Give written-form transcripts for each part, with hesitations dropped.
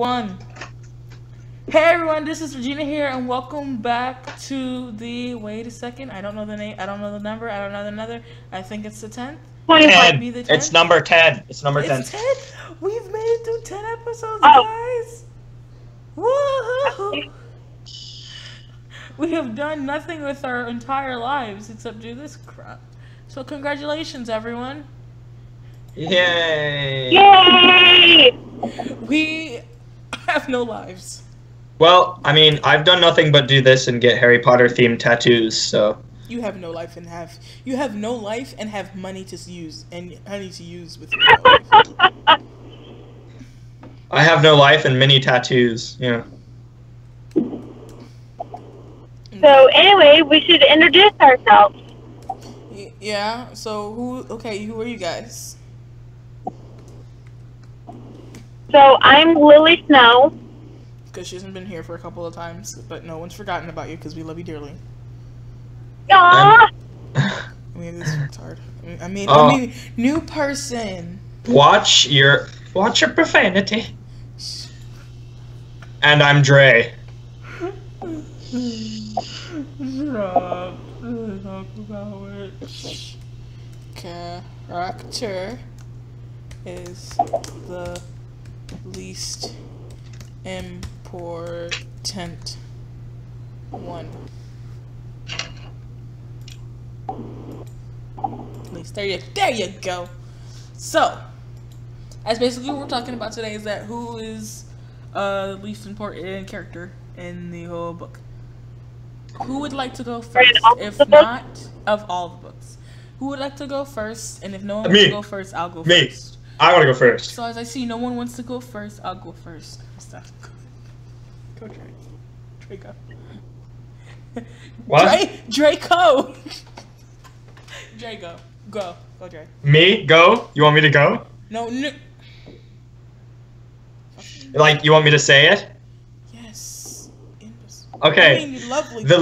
One. Hey everyone, this is Regina here, and welcome back to the. Wait a second, I don't know the name. I don't know the number. I don't know the another. I think it's the 10th. 10. It's number 10. It's number 10. It's 10. We've made it through 10 episodes, guys. Woohoo! We have done nothing with our entire lives except do this crap. So congratulations, everyone. Yay! Yay! We have no lives. Well, I mean, I've done nothing but do this and get Harry Potter themed tattoos, so. You have no life and have money to use with your life. I have no life and many tattoos, yeah. So anyway, we should introduce ourselves. Yeah, so who are you guys? So I'm Lily Snow. Because she hasn't been here for a couple of times, but no one's forgotten about you because we love you dearly. Aww! I mean, this is hard. I mean, new person. Watch your profanity. And I'm Dre. Stop. Talk about it. Character is the least important one. At least there you go. So, as basically what we're talking about today is that who is the least important character in the whole book. Who would like to go first? If not, of all the books. Who would like to go first? And if no one wants to go first, I'll go first. I want to go first. So as I see no one wants to go first, I'll go first. Stop. Go Dre. Dre go. What? Draco. Dre go. Go Dre. Me? Go? You want me to go? No. Like, you want me to say it? Yes. Okay. I mean, lovely the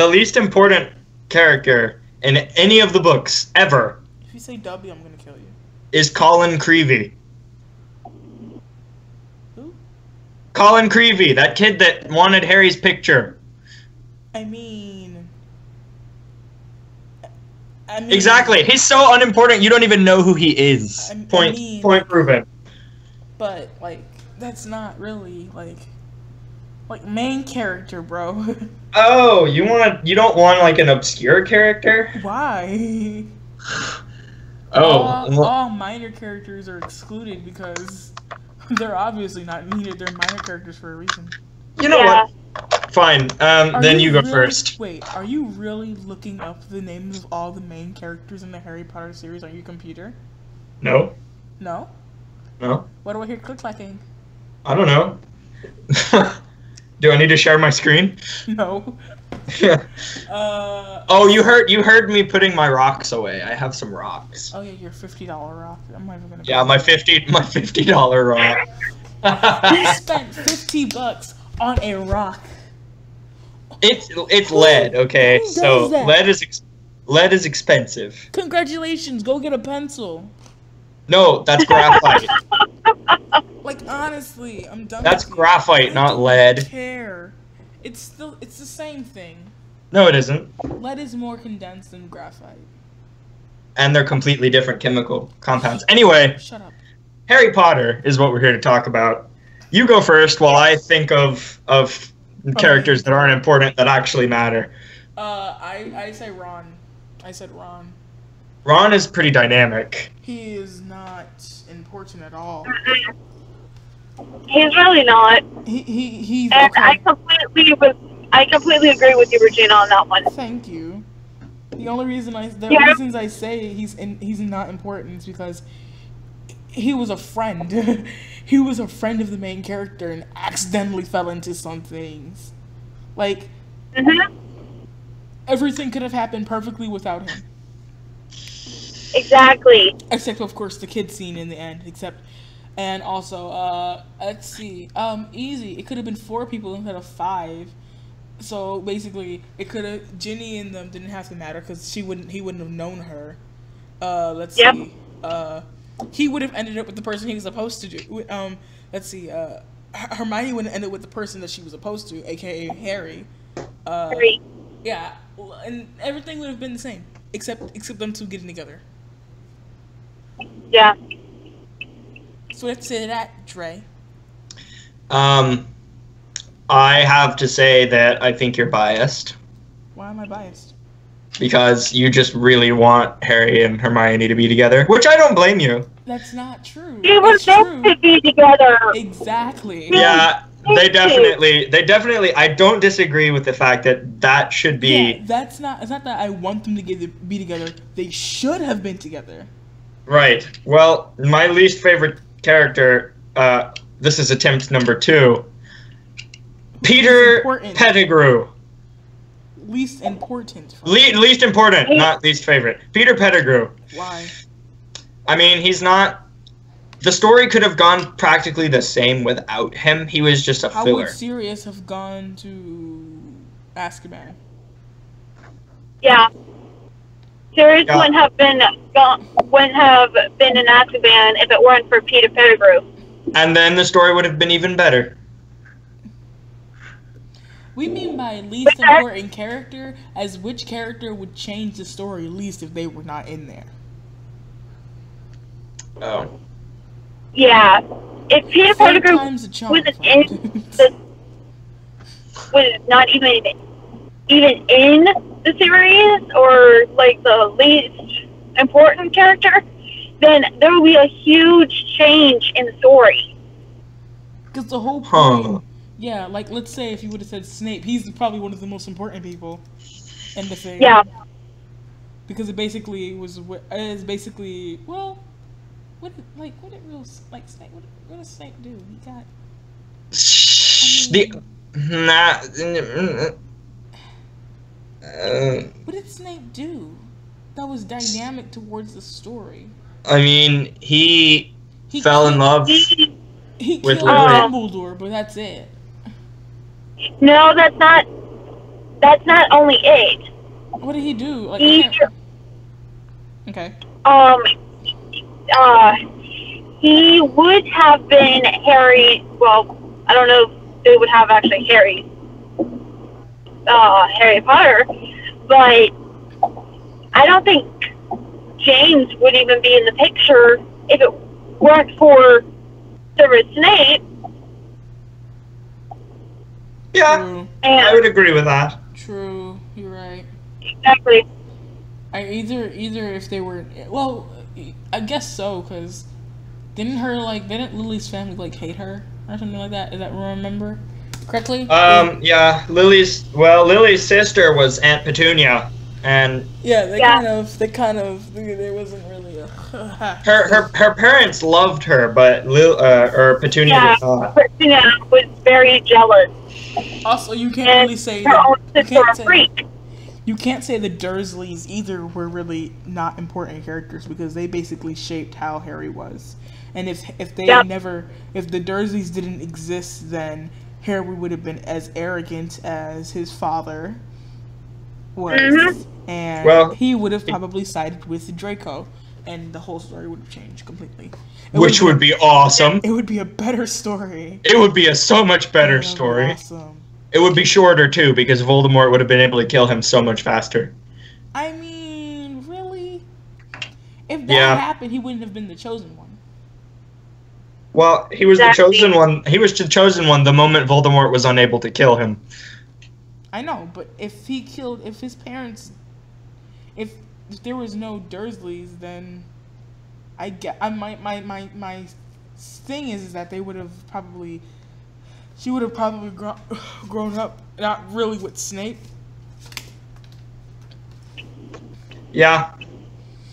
least important character in any of the books ever. If you say W, I'm gonna kill you. Is Colin Creevy. Who? Colin Creevy, that kid that wanted Harry's picture. I mean, exactly. He's so unimportant. You don't even know who he is. Point proven. But like, that's not really like main character, bro. Oh, you don't want like an obscure character? Why? Oh. All minor characters are excluded because they're obviously not needed. They're minor characters for a reason. You know what? Fine. Then you go first. Wait, are you really looking up the names of all the main characters in the Harry Potter series on your computer? No. No? No. What do I hear click-clacking? I don't know. Do I need to share my screen? No. Oh, you heard me putting my rocks away. I have some rocks. Oh yeah, your $50 rock. I'm not even gonna. Yeah, my $50 rock. You spent $50 on a rock. It's lead, okay? So lead is expensive. Congratulations, go get a pencil. No, that's graphite. Like honestly, I'm done. That's graphite, not lead. I don't care. It's the same thing. No, it isn't. Lead is more condensed than graphite. And they're completely different chemical compounds. Anyway, shut up. Harry Potter is what we're here to talk about. You go first while I think of characters that aren't important that actually matter. I say Ron. I said Ron. Ron is pretty dynamic. He is not important at all. He's really not. He's and okay. I completely agree with you, Regina, on that one. Thank you. The only reason reasons I say he's not important is because he was a friend. He was a friend of the main character and accidentally fell into some things. Like, everything could have happened perfectly without him. Exactly. Except, of course, the kid scene in the end. And also, let's see. Easy. It could have been 4 people instead of 5. So basically, it could have Ginny and them didn't have to matter because he wouldn't have known her. Let's see. he would have ended up with the person he was supposed to do. Let's see. Hermione would have ended with the person that she was supposed to, aka Harry. Harry. Yeah, and everything would have been the same, except them two getting together. Yeah. So we have to say that, Dre. I have to say that I think you're biased. Why am I biased? Because you just really want Harry and Hermione to be together, which I don't blame you. That's not true. They were It's meant true. to be together. Exactly. Yeah, they definitely, I don't disagree with the fact that should be... Yeah, it's not that I want them to be together. They should have been together. Right. Well, my least favorite character, this is attempt number 2, Peter Pettigrew. Least important. Least important, not least favorite. Peter Pettigrew. Why? I mean, he's not... The story could have gone practically the same without him. He was just a How filler. would Sirius have gone to Azkaban? Yeah. Sirius wouldn't have been in Azkaban if it weren't for Peter Pettigrew. And then the story would have been even better. We mean by least important character as which character would change the story least if they were not in there. Oh. Yeah. If Peter Pettigrew wasn't in was not even in the series, or like the least important character, then there will be a huge change in the story. Because the whole point, yeah, like let's say if you would have said Snape, he's probably one of the most important people in the thing. Yeah. Because it basically basically well, what does Snape do? He got. What did Snape do that was dynamic towards the story? I mean, he fell in love He with killed Dumbledore, but that's it. No, that's not only it. What did he do? Like, okay. He would have been Harry. Well, I don't know if they would have actually Harry Potter, but I don't think James would even be in the picture if it weren't for Severus Snape. Yeah, True. I would agree with that. True, you're right. Exactly. Either if they were, well, I guess so, because didn't Lily's family like hate her or something like that? Is that remember correctly? Yeah, Lily's sister was Aunt Petunia, and yeah, there wasn't really a her parents loved her, but Petunia did not. Petunia was very jealous. Also, you can't really say you can't say the Dursleys either were really not important characters because they basically shaped how Harry was. And if the Dursleys didn't exist, then Harry would have been as arrogant as his father was, and he would have probably sided with Draco, and the whole story would have changed completely. Which would be awesome. It would be a better story. It would be a so much better story. Awesome. It would be shorter too, because Voldemort would have been able to kill him so much faster. I mean, really? If that happened, he wouldn't have been the chosen one. Well, he was the chosen one. He was the chosen one the moment Voldemort was unable to kill him. I know, but if his parents, if there was no Dursleys, then my thing is that they would have probably. She would have probably grown up not really with Snape. Yeah.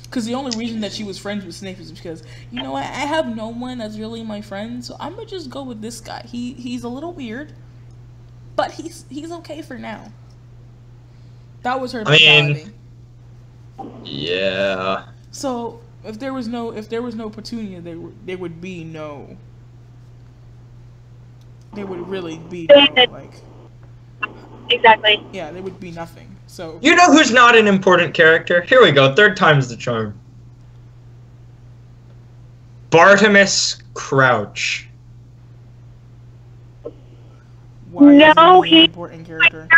Because the only reason that she was friends with Snape is because, you know what, I have no one that's really my friend, so I'm going to just go with this guy. He's a little weird, but he's okay for now. That was her mentality. Yeah. So, if there was no Petunia, there would be no... There would really be no, like... Exactly. Yeah, there would be nothing. So you know who's not an important character? Here we go. Third time's the charm. Bartimus Crouch. Why No, isn't he an he- important character?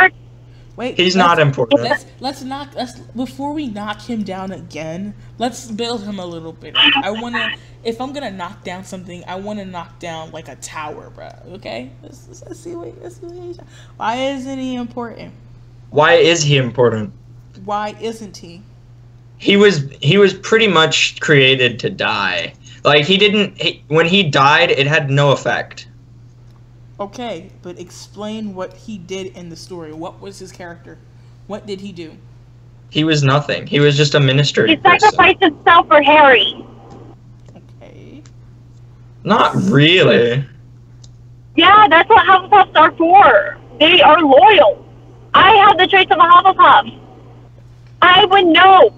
Wait, He's not important. Let's before we knock him down again. Let's build him a little bit. If I'm gonna knock down something, I wanna knock down like a tower, bro. Okay, let's see what he's. Why isn't he important? Why is he important? Why isn't he? He was pretty much created to die. Like when he died, it had no effect. Okay, but explain what he did in the story. What was his character? What did he do? He was nothing. He was just a minister. He sacrificed himself for Harry. Okay. Not really. Yeah, that's what Hufflepuffs are for. They are loyal. I have the traits of a Hufflepuff. I would know.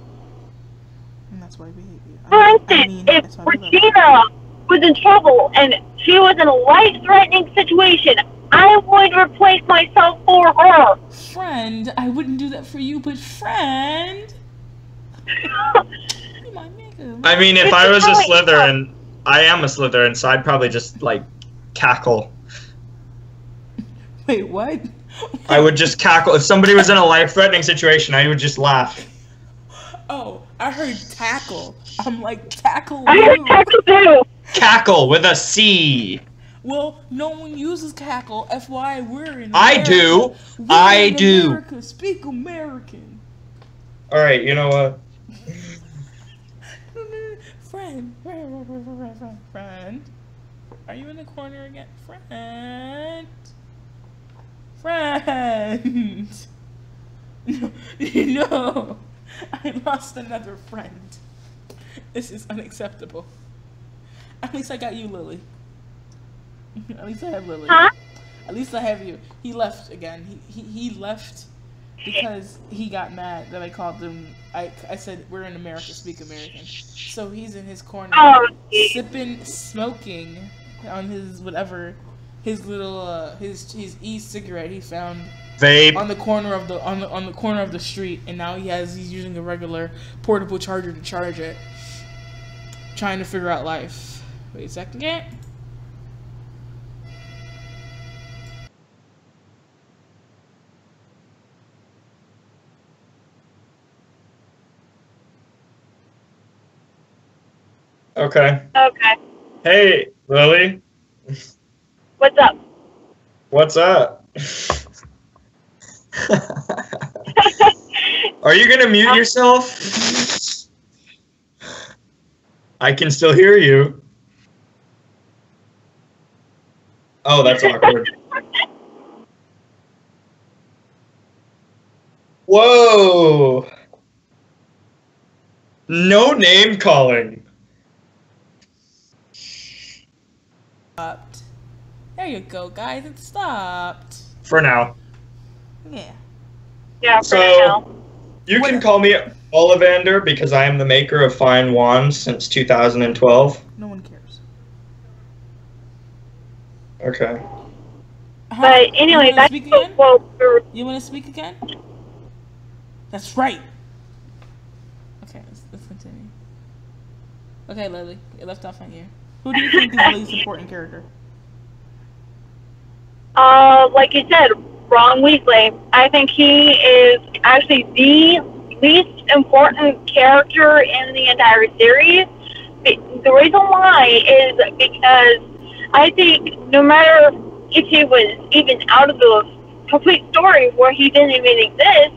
And that's why we hate you. For instance, if Regina was in trouble and she was in a life-threatening situation, I would replace myself for her. Friend, I wouldn't do that for you, but friend. You my nigga. I mean, if I was a Slytherin, I am a Slytherin, so I'd probably just like cackle. Wait, what? I would just cackle. If somebody was in a life-threatening situation, I would just laugh. Oh, I heard tackle. I'm like, tackle I heard you. tackle too. Cackle with a C. Well, no one uses cackle. FYI, we're in America. I do. We're I in do. America. Speak American. All right, you know what? Friend. Are you in the corner again? Friend. No. I lost another friend. This is unacceptable. At least I got you, Lily. At least I have Lily. Huh? At least I have you. He left again. He left because he got mad that I called him. I said, we're in America, speak American. So he's in his corner, Oh, smoking on his whatever, his little his e-cigarette he found Vape. on the corner of the on the corner of the street, and now he's using a regular portable charger to charge it. Trying to figure out life. Wait a second. Okay. Okay. Hey, Lily. What's up? What's up? Are you gonna mute yourself? I can still hear you. Oh, that's awkward. Whoa! No name calling. Stopped. There you go, guys. It stopped. For now. Yeah. Yeah, for So- now. You can call me Ollivander because I am the maker of fine wands since 2012. No one cares. Okay. But anyway, you wanna that's speak again? You want to speak again? That's right. Okay, let's continue. Okay, Lily, it left off on you. Who do you think is the least important character? Like you said, Ron Weasley. I think he is actually the least important character in the entire series. The reason why is because I think no matter if he was even out of the complete story where he didn't even exist,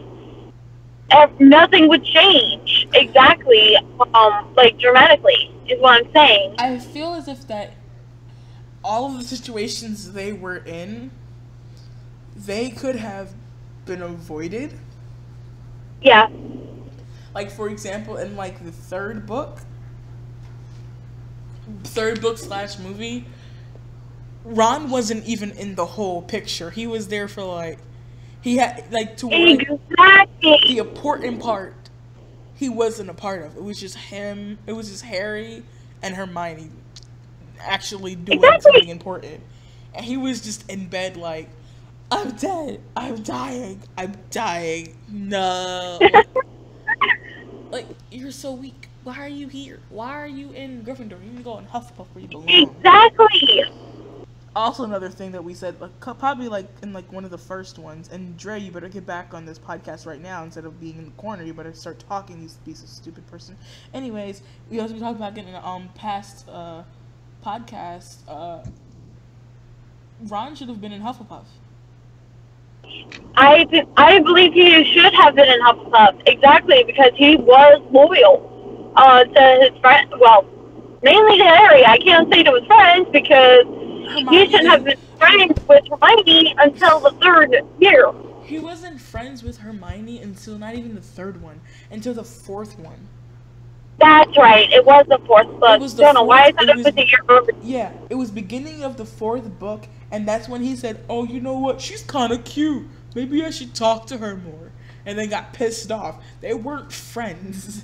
nothing would change exactly, like dramatically, is what I'm saying. I feel as if that all of the situations they were in, they could have been avoided. Yeah. Like, for example, in like the third book / movie, Ron wasn't even in the whole picture. He was there for like, he had like to where Exactly. the important part he wasn't a part of. It was just him. It was just Harry and Hermione actually doing something important, and he was just in bed like, I'm dead. I'm dying. I'm dying. No. Like, you're so weak. Why are you here? Why are you in Gryffindor? You need to go in Hufflepuff where you belong. Exactly. Also, another thing that we said, like, probably like in like one of the first ones, and Dre, you better get back on this podcast right now instead of being in the corner. You better start talking, you piece of stupid person. Anyways, we also talked about in a past podcast. Ron should have been in Hufflepuff. I believe he should have been in Hufflepuff, exactly, because he was loyal to his friend. Well, mainly to Harry. I can't say to his friends because he shouldn't have been friends with Hermione until the third year. He wasn't friends with Hermione until not even the third one, until the fourth one. That's right. It was the fourth book. I don't know why I said it was the year. Yeah, it was beginning of the fourth book, and that's when he said, "Oh, you know what? She's kind of cute. Maybe I should talk to her more." And then got pissed off. They weren't friends.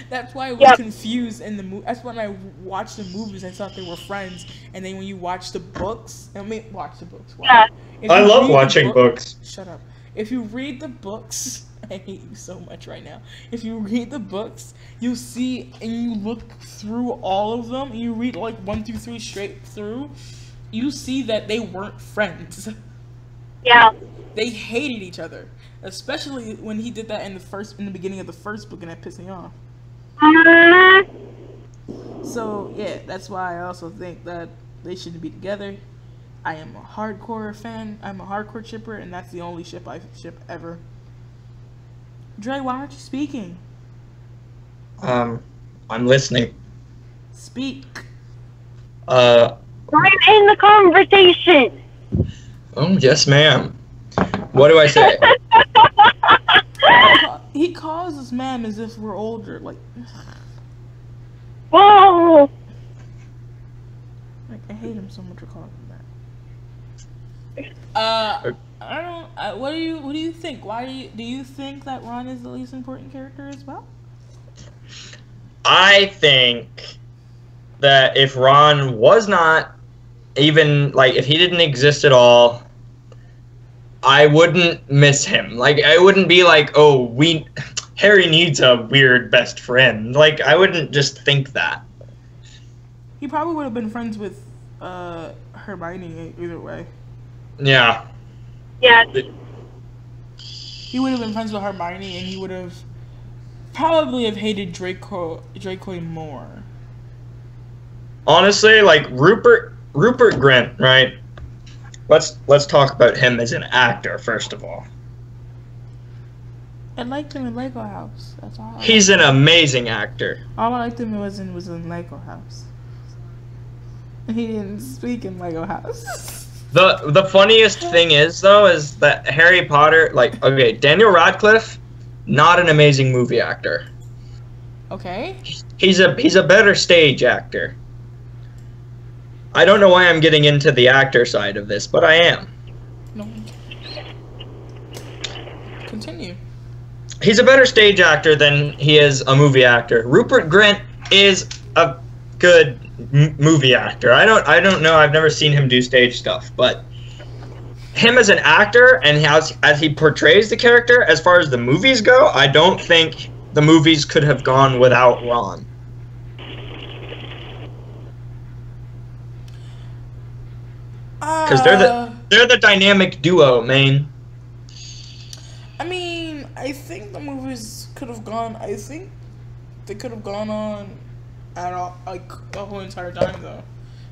That's why I was confused in the movie. That's when I watched the movies. I thought they were friends, and then when you watch the books, watch the books. Wow. Yeah. I love watching books. Shut up. If you read the books, I hate you so much right now. If you read the books, you see and you look through all of them, and you read like 1 through 3 straight through, you see that they weren't friends. Yeah. They hated each other, especially when he did that in the beginning of the first book, and that pissed me off. So yeah, that's why I also think that they shouldn't be together. I am a hardcore fan. I'm a hardcore shipper, and that's the only ship I ship ever. Dre, why aren't you speaking? I'm listening. Speak. I'm in the conversation. Oh, yes, ma'am. What do I say? He calls us ma'am as if we're older. Like, whoa. Like, I hate him so much for calling him that. I don't. What do you think? Why do you think that Ron is the least important character as well? I think that if Ron was not even, like, if he didn't exist at all, I wouldn't miss him. Like, I wouldn't be like, oh, Harry needs a weird best friend. Like, I wouldn't just think that. He probably would have been friends with Hermione either way. Yeah. Yeah. He would have been friends with Hermione, and he would have probably have hated Draco more. Honestly, like Rupert Grint, right? Let's talk about him as an actor first of all. I liked him in Lego House. That's all. He's an amazing actor. All I liked him was in Lego House. He didn't speak in Lego House. The funniest thing is though is that Harry Potter, like, okay, Daniel Radcliffe, not an amazing movie actor. Okay. He's a better stage actor. I don't know why I'm getting into the actor side of this, but I am. No. Continue. He's a better stage actor than he is a movie actor. Rupert Grint is a good movie actor. I don't know. I've never seen him do stage stuff, but him as an actor and as he portrays the character, as far as the movies go, I don't think the movies could have gone without Ron. Because they're the dynamic duo, man. I mean, I think the movies could have gone. I think they could have gone on at all, like the whole entire time, though.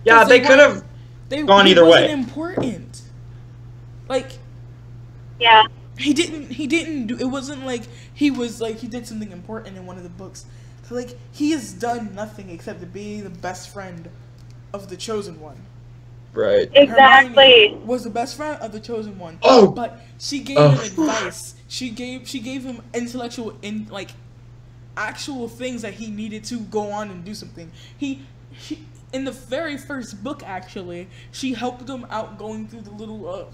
Yeah, they could have gone either way. He wasn't important. Like, yeah, he didn't do. It wasn't like he did something important in one of the books. So, like, he has done nothing except to be the best friend of the chosen one. Right. Exactly. Hermione was the best friend of the chosen one. Oh. But she gave him advice. She gave him intellectual actual things that he needed to go on and do something. He in the very first book, actually, she helped him out going through the little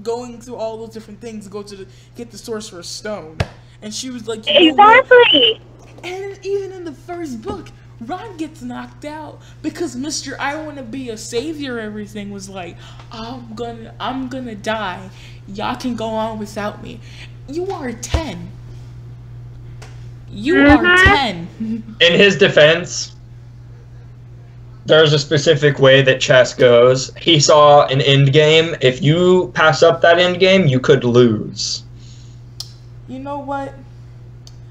going through all those different things to go to get the Sorcerer's Stone. And she was like, exactly. And even in the first book, Ron gets knocked out because Mr. I want to be a savior. Everything was like, I'm gonna die. Y'all can go on without me. You are 10. You are 10. In his defense, there's a specific way that chess goes. He saw an end game. If you pass up that end game, you could lose. You know what?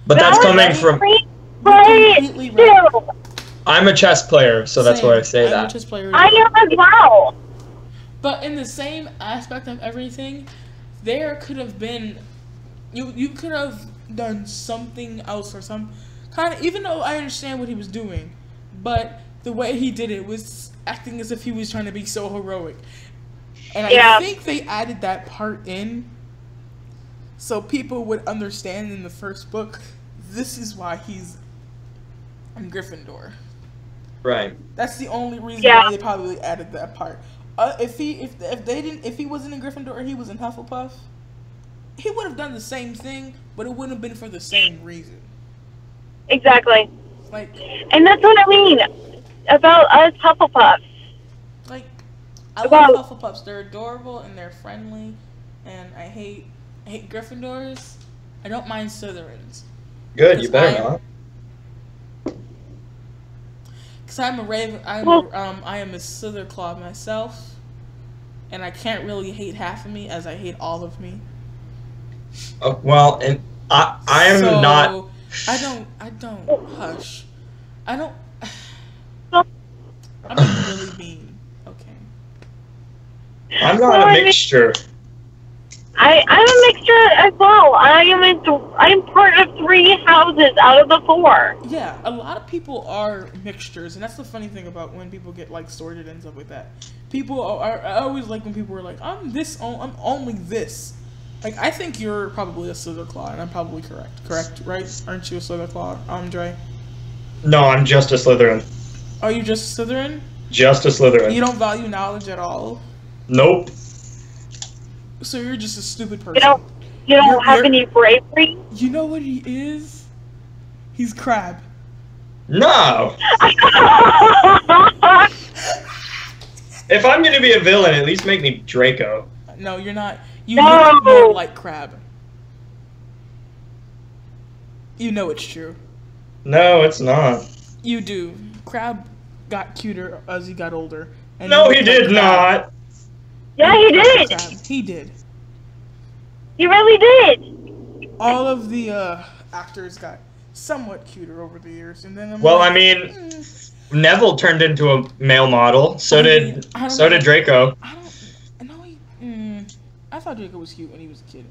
But that's coming from... Completely right. I'm a chess player, so that's why I say I'm that. a chess player. I am as well. But in the same aspect of everything, there could have been... You could have done something else or some kind of... Even though I understand what he was doing, but the way he did it was acting as if he was trying to be so heroic. And I think they added that part in so people would understand in the first book, this is why he's in Gryffindor. Right. That's the only reason why they probably added that part. If he wasn't in Gryffindor, he was in Hufflepuff, he would have done the same thing, but it wouldn't have been for the same reason. Exactly. Like, and that's what I mean about us Hufflepuffs. Like, I love Hufflepuffs. They're adorable and they're friendly, and I hate Gryffindors. I don't mind Slytherins. Good, you better not. Because I'm a Raven. I am a Slytherclaw myself, and I can't really hate half of me as I hate all of me. Oh, well, and I am not. I don't. Hush. I don't. I'm really mean. Okay. I'm not a mixture. I'm a mixture as well. I'm part of 3 houses out of the 4. Yeah, a lot of people are mixtures, and that's the funny thing about when people get like sorted and stuff like that. People are I always like when people are like, I'm only this. Like, I think you're probably a Slytherclaw, and I'm probably correct. Correct, right? Aren't you a Slytherclaw, Andre? No, I'm just a Slytherin. Are you just a Slytherin? Just a Slytherin. You don't value knowledge at all? Nope. So you're just a stupid person. You don't have any bravery? You know what he is? He's Crab. No! If I'm gonna be a villain, at least make me Draco. No, you're not. You look more like Crab. You know it's true. No, it's not. You do. Crab got cuter as he got older. And no, he did not. Yeah, he did. Crab. He did. He really did. All of the actors got somewhat cuter over the years, and then I mean, Neville turned into a male model. So did Draco. I thought Draco was cute when he was a kid.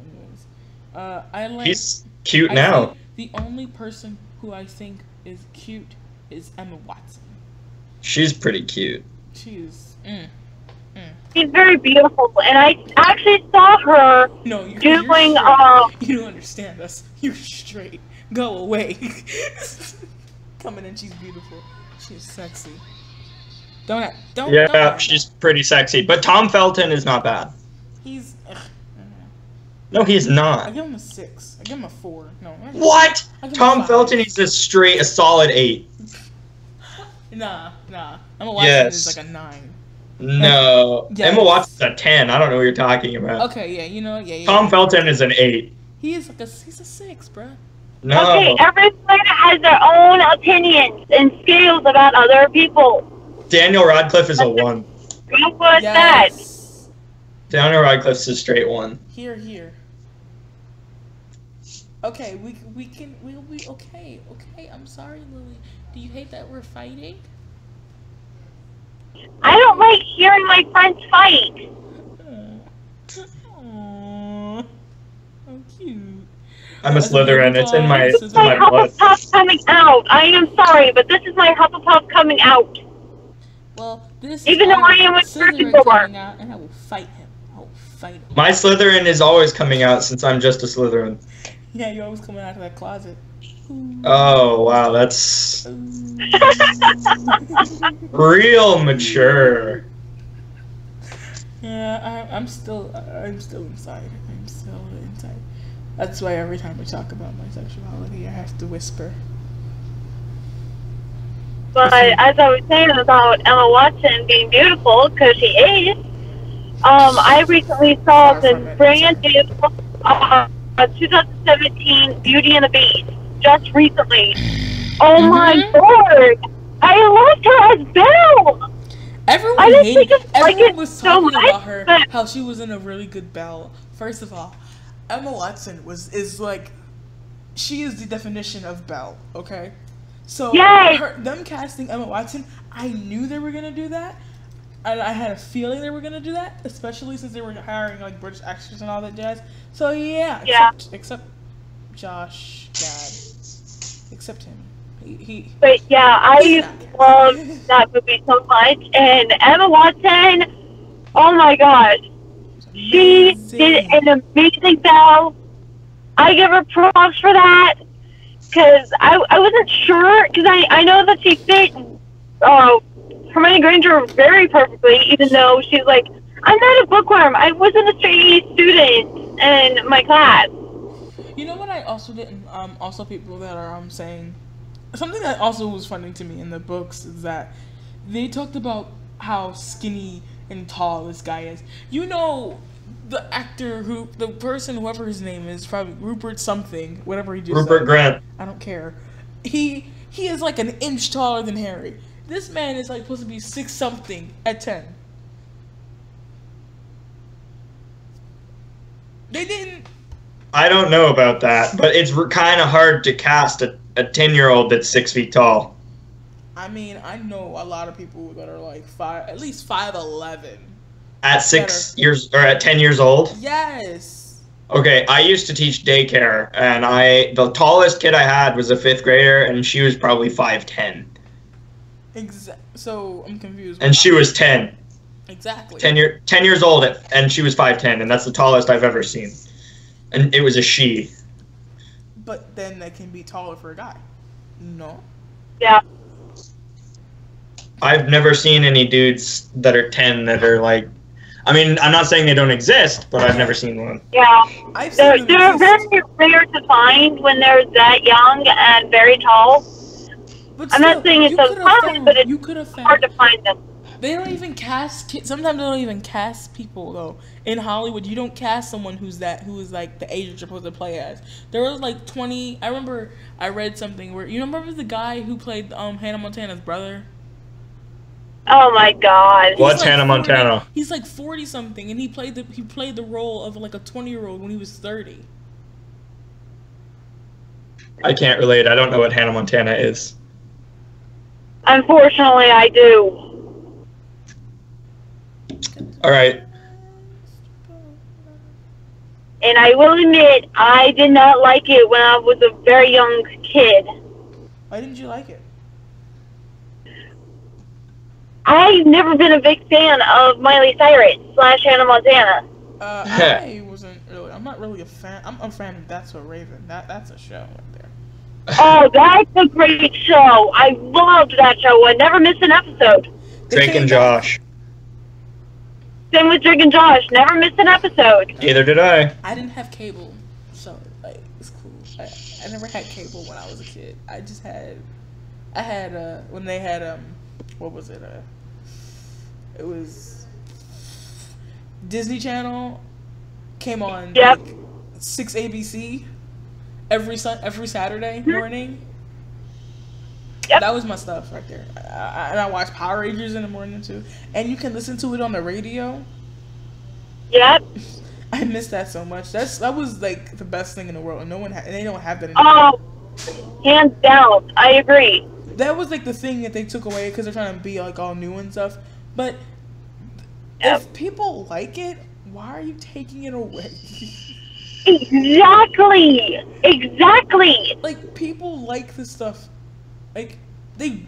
Anyways, he's cute now. The only person who I think is cute is Emma Watson. She's pretty cute. She is. She's very beautiful, and I actually saw her doing. You don't understand us. You're straight. Go away. Coming in, she's beautiful. She's sexy. Yeah, she's pretty sexy. But Tom Felton is not bad. He's. No, he's not. I give him a 6. I give him a 4. No. What? Tom Felton is a solid 8. Nah. Emma Watson is like a 9. No. Yes. Emma Watson's a 10. I don't know what you're talking about. Okay, yeah, you know, yeah. Tom Felton is an 8. He's a 6, bruh. No. Okay, everyone has their own opinions and scales about other people. Daniel Radcliffe is a 1. What's that? Daniel Radcliffe's a straight 1. Here. Okay, we'll be okay. Okay, I'm sorry, Lily. Do you hate that we're fighting? I don't like hearing my friends fight. Aww. How cute. I'm a Slytherin. It's in my blood. This is my Hufflepuff coming out. I am sorry, but this is my Hufflepuff coming out. Well, this even though I am a Slytherin coming out, and I will fight him. My Slytherin is always coming out since I'm just a Slytherin. Yeah, you're always coming out of that closet. Ooh. Oh, wow, that's real mature. Yeah, I'm still inside. I'm still inside. That's why every time we talk about my sexuality, I have to whisper. But as I was saying about Emma Watson being beautiful, because she is, I recently saw the brand new 2017 Beauty and the Beast. just recently. Oh my lord! I loved her as Belle! Everyone was talking about her, but how she was in a really good Belle. First of all, Emma Watson is like, she is the definition of Belle, okay? So, them casting Emma Watson, I knew they were gonna do that. And I had a feeling they were gonna do that, especially since they were hiring like British actors and all that jazz. So yeah, except Josh Gad, except him. But yeah, I love that movie so much, and Emma Watson, oh my gosh, she did an amazing Belle. I give her props for that, because I wasn't sure, because I know that she fit Hermione Granger very perfectly, even though she's like, I'm not a bookworm, I wasn't a straight A student in my class. You know what I also didn't, also people that are saying, something that also was funny to me in the books is that they talked about how skinny and tall this guy is. You know, the actor whoever his name is, probably Rupert something, whatever he just Rupert said. Grant. I don't care. He is like an inch taller than Harry. This man is like supposed to be 6 something at 10. They didn't. I don't know about that, but it's kind of hard to cast a 10-year-old that's 6 feet tall. I mean, I know a lot of people that are like at least 5'11". At 6 years or at 10 years old? Yes. Okay, I used to teach daycare, and the tallest kid I had was a 5th grader, and she was probably 5'10". So I'm confused. And she was 10. Exactly. 10 years old, and she was 5'10", and that's the tallest I've ever seen. And it was a she. But then they can be taller for a guy. No. Yeah. I've never seen any dudes that are 10 that are like, I mean, I'm not saying they don't exist, but I've never seen one. Yeah. They're very rare to find when they're that young and very tall. But I'm not saying it's uncommon, but it's hard to find them. They don't even cast kids. Sometimes they don't even cast people though. In Hollywood, you don't cast someone who is like the age you're supposed to play as. There was like 20. I remember I read something where remember the guy who played Hannah Montana's brother. Oh my God! What's like Hannah Montana? He's like 40 something, and he played the role of like a 20-year-old when he was 30. I can't relate. I don't know what Hannah Montana is. Unfortunately, I do. All right. And I will admit, I did not like it when I was a very young kid. Why didn't you like it? I've never been a big fan of Miley Cyrus / Hannah Montana. I wasn't really. I'm not really a fan. I'm a fan of That's So Raven. That's a show right there. Oh, that's a great show. I loved that show. I never missed an episode. Drake and Josh. Same with Drake and Josh. Never missed an episode. Neither did I. I didn't have cable, so like it's cool. I never had cable when I was a kid. I had when they had what was it? It was Disney Channel came on like 6 ABC every Saturday morning. Yep. That was my stuff right there. And I watched Power Rangers in the morning too. And you can listen to it on the radio. Yep. I miss that so much. That was like the best thing in the world, and they don't have that anymore. Oh, hands down, I agree. That was like the thing that they took away because they're trying to be like all new and stuff. But if people like it, why are you taking it away? Exactly. Like people like this stuff. Like they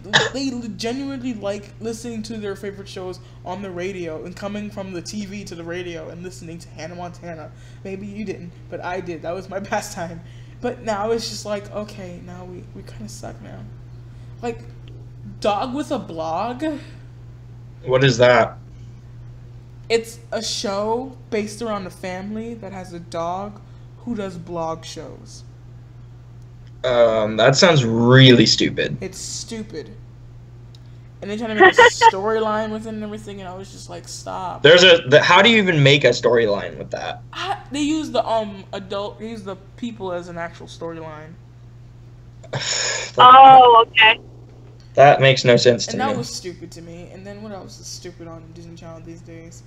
genuinely like listening to their favorite shows on the radio and coming from the TV to the radio and listening to Hannah Montana. Maybe you didn't, but I did. That was my pastime. But now it's just like, okay, now we kind of suck now. Like, Dog with a Blog. What is that? It's a show based around a family that has a dog who does blog shows. That sounds really stupid. It's stupid. And they're trying to make a storyline with it and everything, and I was just like, stop. How do you even make a storyline with that? They use the people as an actual storyline. Oh, okay. That makes no sense to And me. that was stupid to me. And then what else is stupid on Disney Channel these days?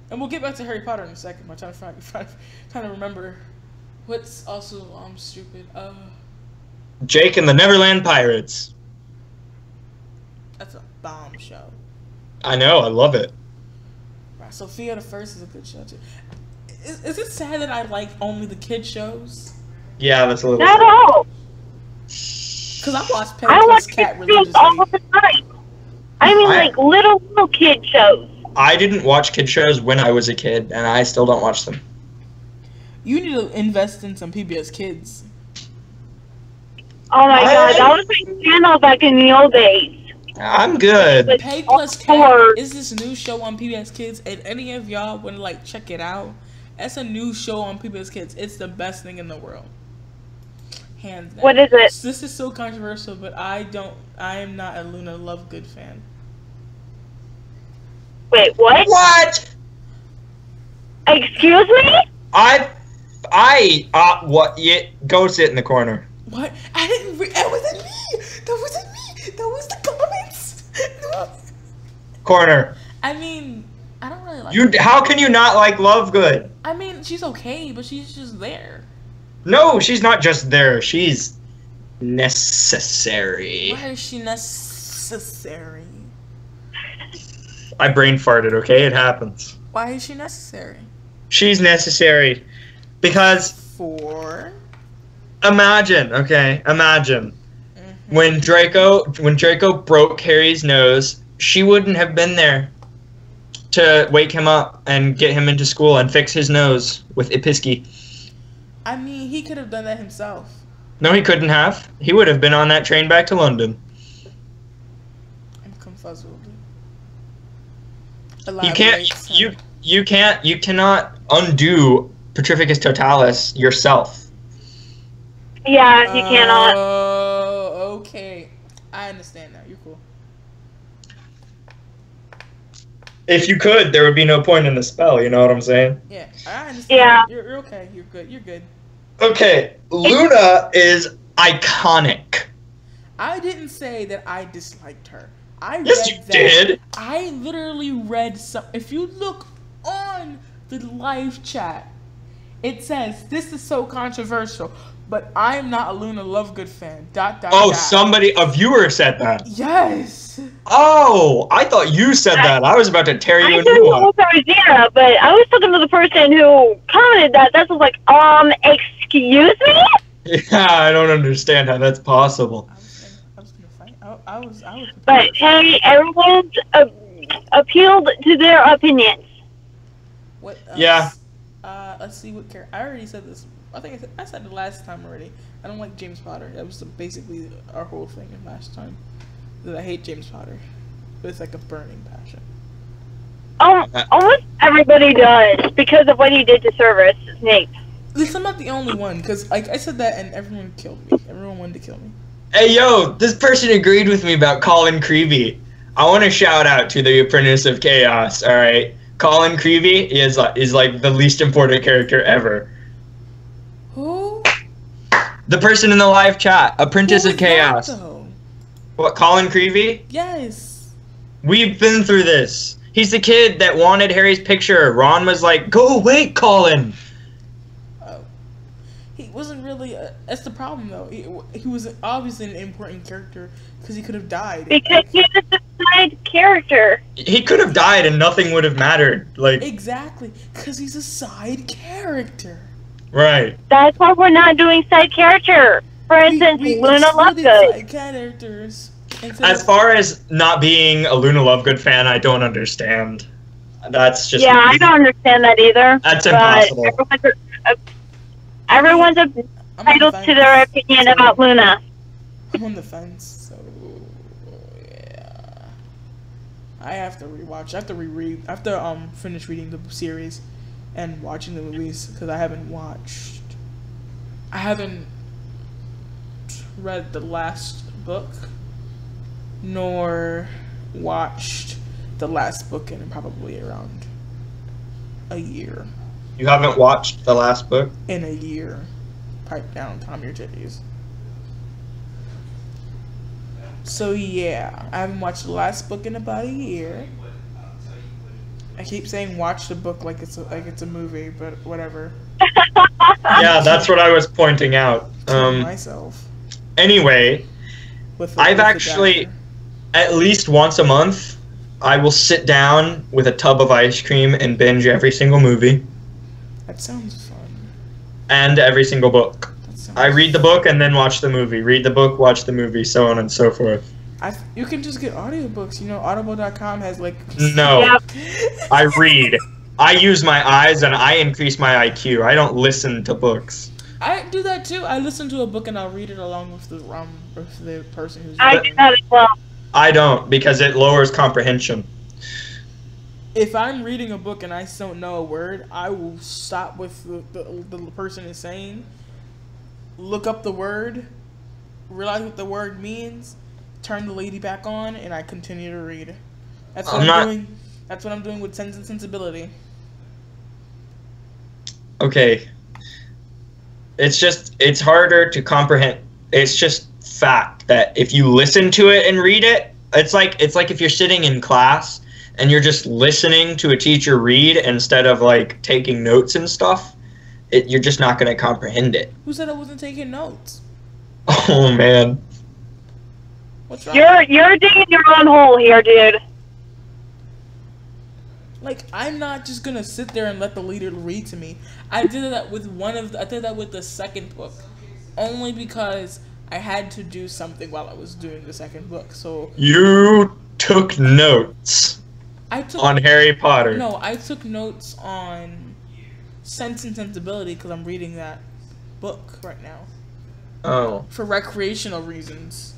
And we'll get back to Harry Potter in a second. I'm trying to remember what's also stupid. Jake and the Neverland Pirates. That's a bomb show. I know, I love it. Right, Sophia the First is a good show too. Is it sad that I like only the kid shows? Yeah, that's a little. Not at all. Because I watch I watch Penguin's Cat kid shows all the time. I mean, like little kid shows. I didn't watch kid shows when I was a kid, and I still don't watch them. You need to invest in some PBS Kids. Oh my god, that was my channel back in the old days. I'm good. But Pay Plus Cat is this new show on PBS Kids, and any of y'all want to like check it out? That's a new show on PBS Kids. It's the best thing in the world, hands down. What is it? This is so controversial, but I am not a Luna Lovegood fan. Wait, what? What? Excuse me? What? Yeah, go sit in the corner. What? I didn't. That wasn't me. That wasn't me. That was the comments. Corner. I mean, I don't really like. You. How can you not like Lovegood? I mean, she's okay, but she's just there. No, she's not just there. She's necessary. Why is she necessary? I brain farted. Okay, it happens. Why is she necessary? She's necessary because For. imagine when Draco broke Harry's nose, she wouldn't have been there to wake him up and get him into school and fix his nose with Episky. I mean, he could have done that himself. No, he couldn't have. He would have been on that train back to London. I'm confuzzled. You cannot undo Petrificus Totalis yourself. Yeah, you cannot. Oh, okay. I understand now. You're cool. If you could, there would be no point in the spell, you know what I'm saying? Yeah, I understand. Yeah. You're okay. You're good. You're good. Okay, Luna is iconic. I didn't say that I disliked her. Yes, you did. I literally read some. If you look on the live chat, it says, "This is so controversial, but I'm not a Luna Lovegood fan." .. A viewer said that. Yes. Oh, I thought you said that. I was about to tear you I a didn't new know one. what I was yeah, but I was talking to the person who commented that. That was like, excuse me? Yeah, I don't understand how that's possible. I was gonna fight. I was. But hey, everyone's appealed to their opinions. What? Yeah. Let's see what character. I already said this. I think I said it last time already. I don't like James Potter. That was basically our whole thing last time. That I hate James Potter. But it's like a burning passion. Almost everybody does because of what he did to Severus Snape. At least I'm not the only one, because like I said that and everyone killed me. Everyone wanted to kill me. Hey, yo, this person agreed with me about Colin Creevy. I want to shout out to the Apprentice of Chaos, alright? Colin Creevy is like the least important character ever. Who? The person in the live chat, Apprentice of Chaos. That, though? What, Colin Creevy? Yes. We've been through this. He's the kid that wanted Harry's picture. Ron was like, go away, Colin. He wasn't really. That's the problem, though. He was obviously an important character because he could have died. Because he was a side character. He could have died and nothing would have mattered. Like exactly, because he's a side character. Right. That's why we're not doing side character. For instance, Luna Lovegood. Side characters. As far as not being a Luna Lovegood fan, I don't understand. That's just I don't understand that either. That's impossible. Everyone's entitled to their opinion about Luna. I'm on the fence, so yeah. I have to rewatch. I have to reread. I have to finish reading the series and watching the movies because I haven't read the last book nor watched the last book in probably around a year. You haven't watched the last book? In a year. Pipe down, Tom your titties. So yeah, I haven't watched the last book in about a year. I keep saying watch the book like it's a movie, but whatever. Yeah, that's what I was pointing out. Myself. Anyway, I've actually, Dagger. at least once a month, I will sit down with a tub of ice cream and binge every single movie That sounds fun. and every single book. That sounds I read the book and then watch the movie. Read the book, watch the movie, so on and so forth. You can just get audiobooks. You know, audible.com has like... No, Yep. I read. I use my eyes and I increase my IQ. I don't listen to books. I do that too. I listen to a book and I'll read it along with the person who's I reading. do that as well. I don't, because it lowers comprehension. If I'm reading a book and I don't know a word, I will stop with the person is saying, look up the word, realize what the word means, turn the lady back on, and I continue to read. That's what I'm doing. That's what I'm doing with Sense and Sensibility. Okay. It's harder to comprehend. It's just fact that if you listen to it and read it, it's like if you're sitting in class and you're just listening to a teacher read instead of like taking notes and stuff, you're just not going to comprehend it. Who said I wasn't taking notes? Oh man. What's wrong? You're digging your own hole here, dude. Like, I'm not just gonna sit there and let the leader read to me. I did that with I did that with the second book, only because I had to do something while I was doing the second book. So You took notes on Harry Potter. No, I took notes on Sense and Sensibility because I'm reading that book right now Oh. for recreational reasons.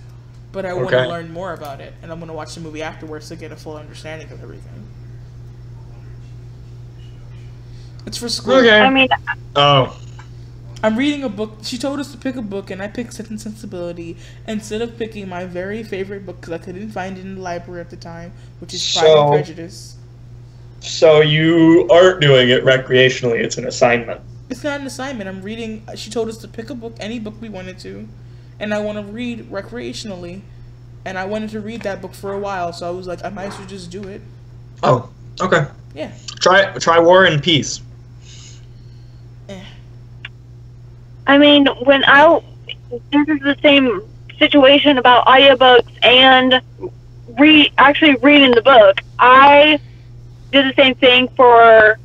But I want to learn more about it, and I'm gonna watch the movie afterwards to get a full understanding of everything. It's for school. Okay. I mean, Oh. I'm reading a book. She told us to pick a book, and I picked Sense and Sensibility instead of picking my very favorite book because I couldn't find it in the library at the time, which is Pride and Prejudice. So you aren't doing it recreationally. It's an assignment. It's not an assignment. I'm reading. She told us to pick a book, any book we wanted to, and I want to read recreationally, and I wanted to read that book for a while, so I was like, I might as well just do it. Oh. Okay. Yeah. Try War and Peace. I mean, this is the same situation about audiobooks and actually reading the book. I did the same thing for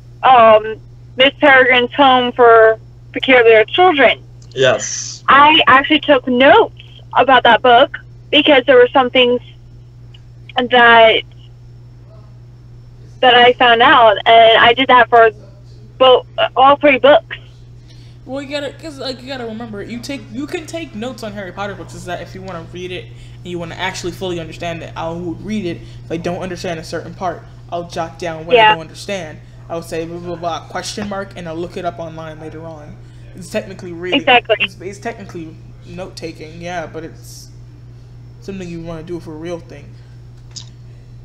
Miss Peregrine's Home for Peculiar Children. Yes. I actually took notes about that book because there were some things that I found out, and I did that for all three books. Well, you gotta remember, you can take notes on Harry Potter books. Is that if you want to read it and you want to actually fully understand it, I will read it. If I don't understand a certain part, I'll jot down what I don't understand. I'll say blah blah blah question mark, and I'll look it up online later on. It's technically reading. Exactly. It's technically note taking, yeah, but it's something you want to do for a real thing.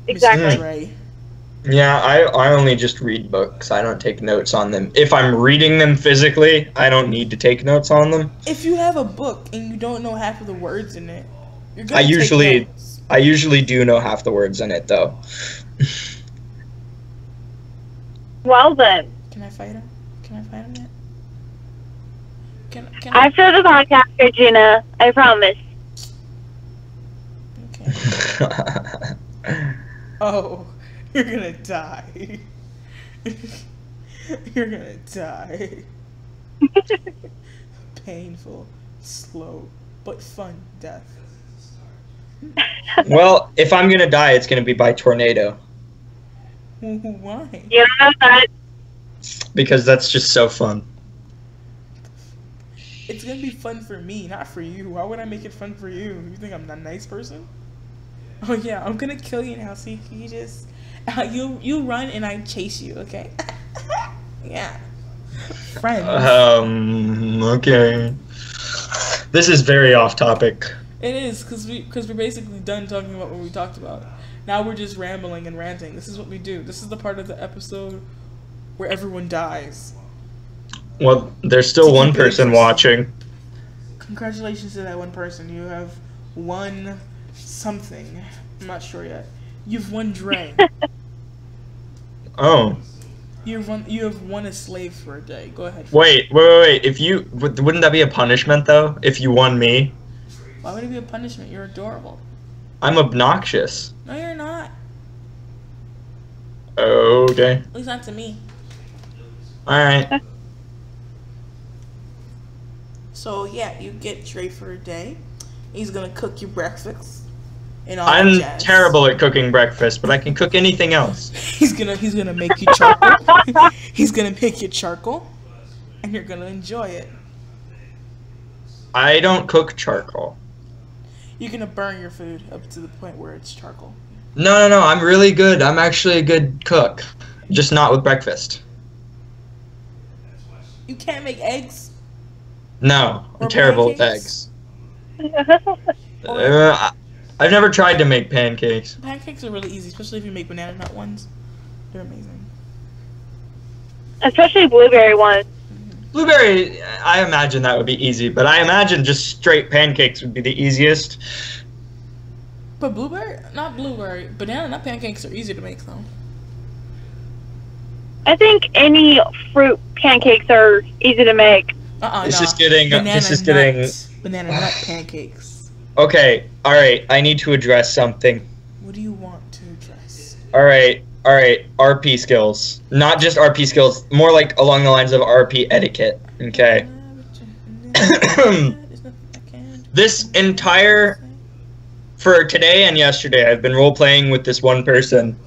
Exactly. Mr. Dre. Yeah, I only just read books. I don't take notes on them. If I'm reading them physically, I don't need to take notes on them. If you have a book and you don't know half of the words in it, you're gonna I take notes. usually do know half the words in it though. Well then. Can I fight him? Can I fight him yet? Can After the podcast, Regina, I promise. Okay. Oh, you're gonna die. You're gonna die. Painful, slow, but fun death. Well, if I'm gonna die, it's gonna be by tornado. Why? You don't know that. Because that's just so fun. It's gonna be fun for me, not for you. Why would I make it fun for you? You think I'm not a nice person? Oh yeah, I'm gonna kill you now. So you just you run and I chase you, okay? Yeah, friends. Okay. This is very off topic. It is because we're basically done talking about what we talked about. Now we're just rambling and ranting. This is what we do. This is the part of the episode where everyone dies. Well, there's still one person watching. Congratulations to that one person. You have won something. I'm not sure yet. You've won Dre. Oh. You have won a slave for a day. Go ahead. Wait. If you wouldn't that be a punishment though? If you won me? Why would it be a punishment? You're adorable. I'm obnoxious. No, you're not. Okay. At least not to me. All right. So yeah, you get Dre for a day. He's gonna cook you breakfast. And all I'm that jazz. terrible at cooking breakfast, but I can cook anything else. He's gonna make you charcoal. He's gonna make you charcoal, and you're gonna enjoy it. I don't cook charcoal. You're gonna burn your food up to the point where it's charcoal. No. I'm really good. I'm actually a good cook, just not with breakfast. You can't make eggs. No, I'm Or terrible with pancakes? eggs. I've never tried to make pancakes. Pancakes are really easy, especially if you make banana nut ones. They're amazing. Especially blueberry ones. Blueberry, I imagine that would be easy, but I imagine just straight pancakes would be the easiest. But banana nut pancakes are easy to make though. I think any fruit pancakes are easy to make. This is getting. Banana nut pancakes. Okay, alright, I need to address something. What do you want to address? Alright, RP skills. Not just RP skills, more like along the lines of RP etiquette, okay? This entire... For today and yesterday, I've been role-playing with this one person.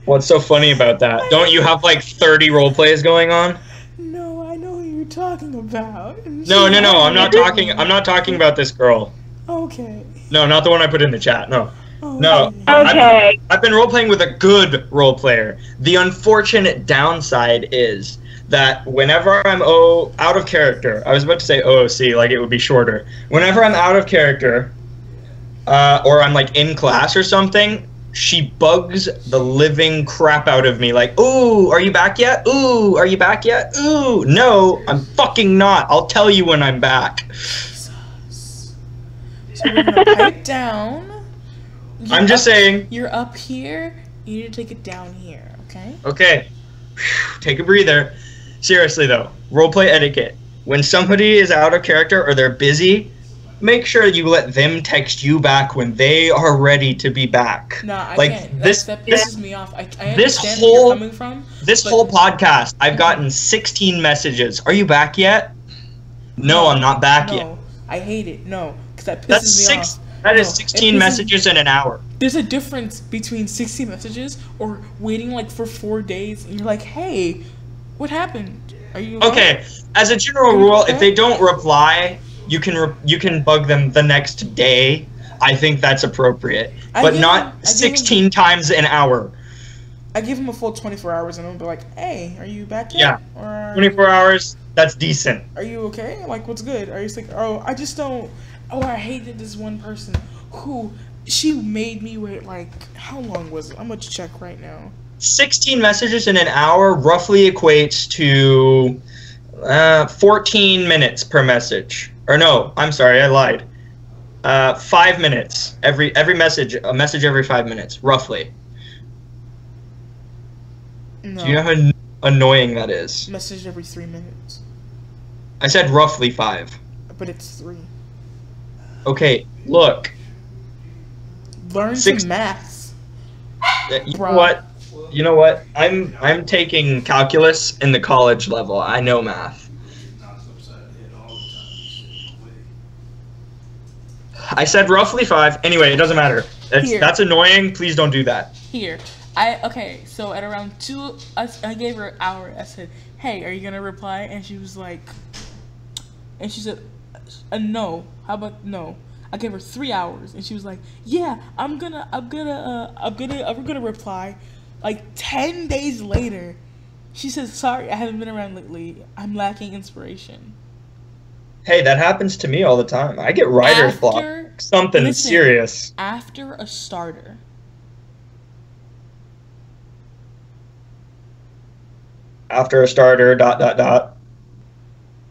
What's so funny about that? Don't you have like 30 role-plays going on? No, I know who you're talking about. No, I'm not talking about this girl. Okay. No, not the one I put in the chat. No. Oh, No. Okay. I've been role-playing with a good role player. The unfortunate downside is that whenever I'm out of character, I was about to say OOC, like it would be shorter. Whenever I'm out of character, or I'm like in class or something, she bugs the living crap out of me. Like, ooh, are you back yet? Ooh, are you back yet? Ooh, no, I'm fucking not. I'll tell you when I'm back. Jesus. So we're gonna pipe down. I'm just saying. You're up here. You need to take it down here, okay? Okay. Take a breather. Seriously though, roleplay etiquette. When somebody is out of character or they're busy, make sure you let them text you back when they are ready to be back. No, I like, can't. That pisses me off. I this understand whole, where you're coming from. This whole podcast, I've gotten 16 messages. Are you back yet? No, I'm not back yet. No, I hate it. No, because that pisses me off. That is 16 messages in an hour. There's a difference between 16 messages or waiting like for 4 days and you're like, hey, what happened? Are you okay? As a general rule, if they don't reply, you can bug them the next day. I think that's appropriate, but not 16 times an hour. I give him a full 24 hours and I'll be like, hey, are you back yet? Yeah, 24 hours, that's decent. Are you okay? Like, what's good? Are you sick? Oh, I just don't... Oh, I hated this one person who... She made me wait, like... How long was it? I'm gonna check right now. 16 messages in an hour roughly equates to 14 minutes per message. Or no, I'm sorry, I lied. 5 minutes. Every message, a message every 5 minutes, roughly. No. Do you know how annoying that is? Message every 3 minutes. I said roughly 5. But it's 3. Okay, look. Learn some math. You know what? I'm taking calculus in the college level. I know math. I said roughly 5. Anyway, it doesn't matter. That's annoying. Please don't do that. Here. Okay, so at around 2, I gave her an hour. I said, hey, are you going to reply? And she was like, and she said, no. How about no? I gave her 3 hours, and she was like, yeah, I'm gonna reply. Like 10 days later, she says, sorry, I haven't been around lately. I'm lacking inspiration. Hey, that happens to me all the time. I get writer's block. Something serious. After a starter. After a starter, ...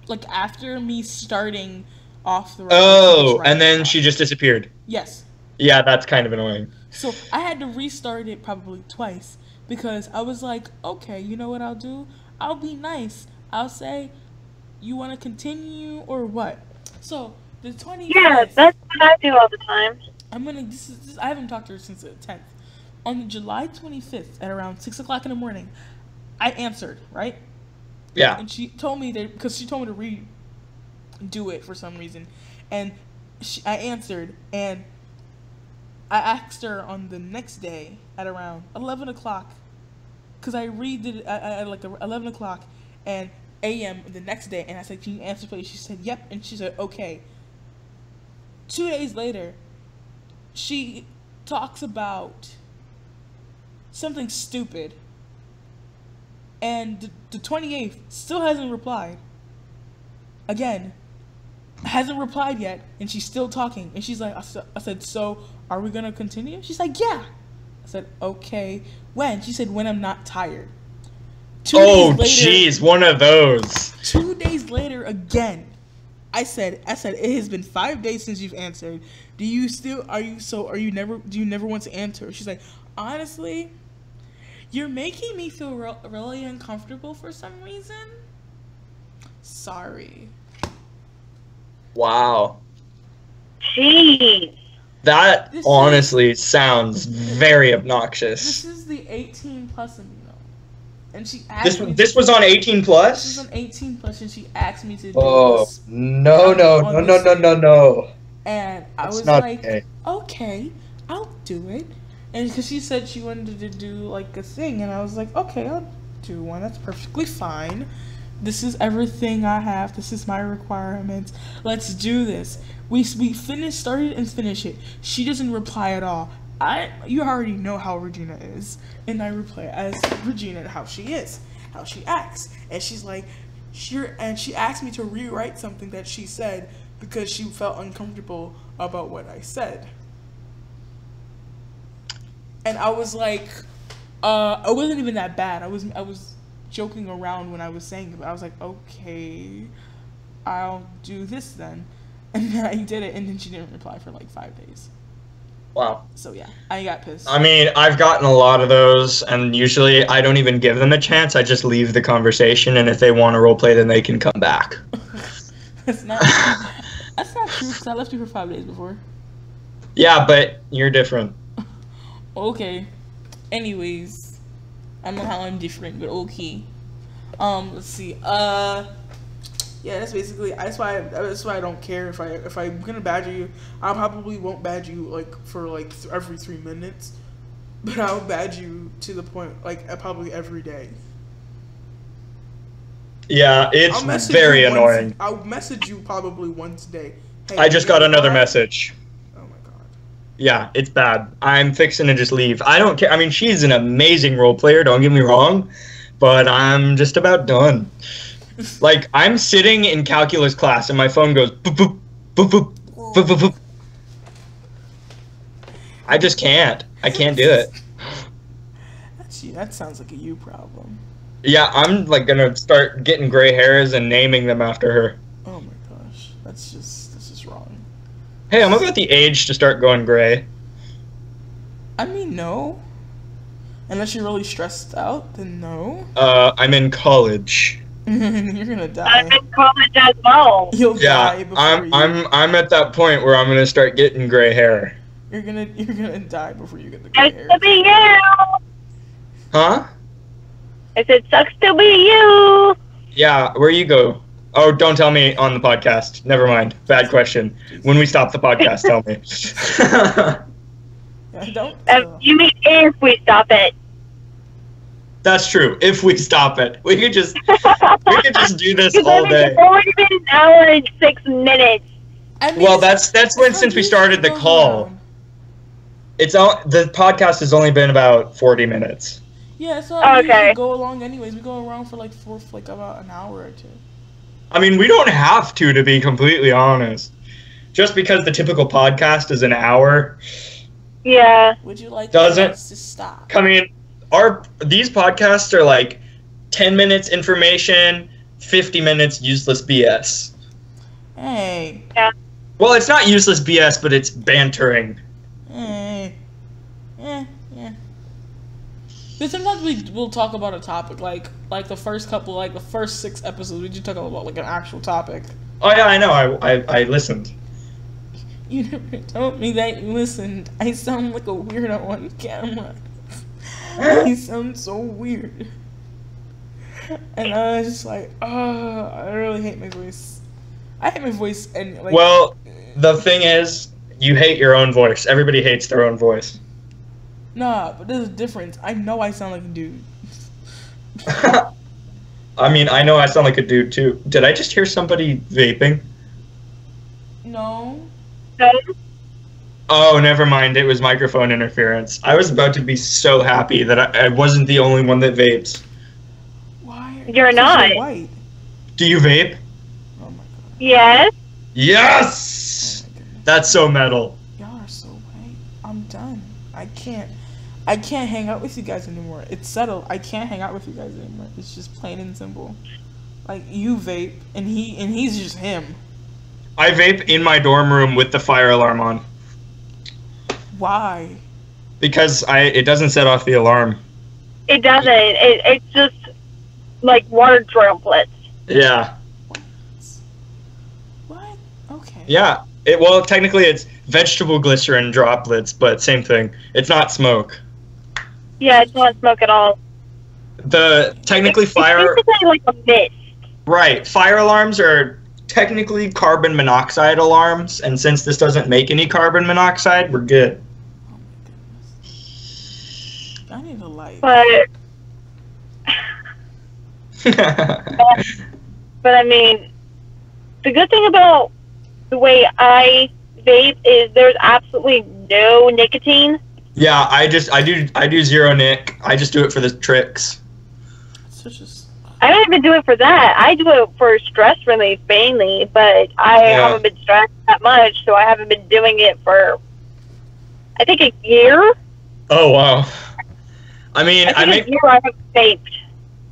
Like after me starting off the road. Oh, and then she just disappeared. Yes. Yeah, that's kind of annoying. So I had to restart it probably twice because I was like, okay, you know what I'll do? I'll be nice. I'll say, you want to continue or what? So the 25th. Yeah, that's what I do all the time. I haven't talked to her since the 10th. On July 25th at around 6 o'clock in the morning, I answered, right? Yeah. And she told me that, because she told me to redo it for some reason. And I answered, and I asked her on the next day at around 11 o'clock, because I redid it at like 11 o'clock and a.m. the next day, and I said, can you answer please? She said, yep, and she said, okay. 2 days later, she talks about something stupid, and the 28th still hasn't replied. Again, hasn't replied yet, and she's still talking, and she's like, I said, so are we gonna continue? She's like, yeah. I said, okay, when? She said, when I'm not tired. Oh, jeez, one of those. 2 days later, again, I said, it has been 5 days since you've answered. Do you never want to answer? She's like, honestly, you're making me feel really uncomfortable for some reason. Sorry. Wow. Jeez. That honestly sounds very obnoxious. This is the 18 plus Amino. And she asked me this was on 18 plus? This was on 18 plus, and she asked me to do this. No. And I was like, okay, I'll do it. And because she said she wanted to do like a thing, and I was like, okay, I'll do one. That's perfectly fine. This is everything I have. This is my requirements. Let's do this. We started and finished it. She doesn't reply at all. You already know how Regina is, and I reply as Regina, how she is, how she acts, and she's like, and she asked me to rewrite something that she said because she felt uncomfortable about what I said, and I was like, it wasn't even that bad. I was joking around when I was saying it, but I was like, okay, I'll do this then, and then I did it, and then she didn't reply for like 5 days. Wow. So yeah, I got pissed. I mean, I've gotten a lot of those, and usually I don't even give them a chance. I just leave the conversation, and if they want to roleplay, then they can come back. That's not true, because I left you for 5 days before. Yeah, but you're different. Okay. Anyways, I don't know how I'm different, but okay. Let's see. Yeah, that's why I don't care if I'm gonna badger you. I probably won't badge you like for like every 3 minutes, but I'll badge you to the point like probably every day. Yeah, it's very annoying. I'll message you probably once a day. Hey, I just got another message. Oh my god. Yeah, it's bad. I'm fixing to just leave. I don't care. I mean, she's an amazing role player, don't get me wrong, but I'm just about done. Like, I'm sitting in calculus class and my phone goes boop boop boop boop boop boop boop. I just can't. I can't do it. That sounds like a you problem. Yeah, I'm like gonna start getting gray hairs and naming them after her. Oh my gosh, that's just wrong. Hey, I'm about the age to start going gray. I mean, no. Unless you're really stressed out, then no. I'm in college. You're gonna die. I'm in college as well. You'll die before I'm at that point where I'm gonna start getting gray hair. You're gonna die before you get the gray hair. Sucks to be you. Huh? I said, sucks to be you. Yeah, where you go? Oh, don't tell me on the podcast. Never mind. Bad question. When we stop the podcast, tell me. Yeah, don't. You mean if we stop it? That's true. If we stop it, we could just do this all day. It's already been an hour and 6 minutes. I mean, Well, that's when since we started the call. The podcast has only been about 40 minutes. Yeah, so okay. We go along anyways. We go around for like about an hour or two. I mean, we don't have to be completely honest. Just because the typical podcast is an hour. Yeah. Would you like Doesn't us to stop? I mean, these podcasts are like 10 minutes information, 50 minutes useless BS. Hey. Yeah. Well, it's not useless BS, but it's bantering. Hey. Yeah. But sometimes we'll talk about a topic like the first 6 episodes we just talk about like an actual topic. Oh yeah, I know. I listened. You never told me that you listened. I sound like a weirdo on camera. I sound so weird. And I was just like, oh, I really hate my voice. I hate my voice and like. Well, the thing is, you hate your own voice. Everybody hates their own voice. Nah, but there's a difference. I know I sound like a dude. I mean, I know I sound like a dude too. Did I just hear somebody vaping? No. No. Oh, never mind. It was microphone interference. I was about to be so happy that I wasn't the only one that vapes. Why? You're not. So white. Do you vape? Oh my god. Yes. Yes! Oh my goodness. That's so metal. Y'all are so white. I'm done. I can't hang out with you guys anymore. It's settled. I can't hang out with you guys anymore. It's just plain and simple. Like you vape and he's just him. I vape in my dorm room with the fire alarm on. Why? Because it doesn't set off the alarm. It doesn't. It's just like water droplets. Yeah. What? Okay. Yeah. Well, technically it's vegetable glycerin droplets, but same thing. It's not smoke. Yeah, it's not smoke at all. Technically It's fire... basically like a mist. Right. Fire alarms are technically carbon monoxide alarms, and since this doesn't make any carbon monoxide, we're good. Oh my goodness. I need a light. But I mean, the good thing about the way I vape is there's absolutely no nicotine. Yeah, I do zero nic. I just do it for the tricks. Such a. I don't even do it for that. I do it for stress relief mainly, but I haven't been stressed that much, so I haven't been doing it for, I think, a year. Oh wow! I mean, I think a year I haven't vaped.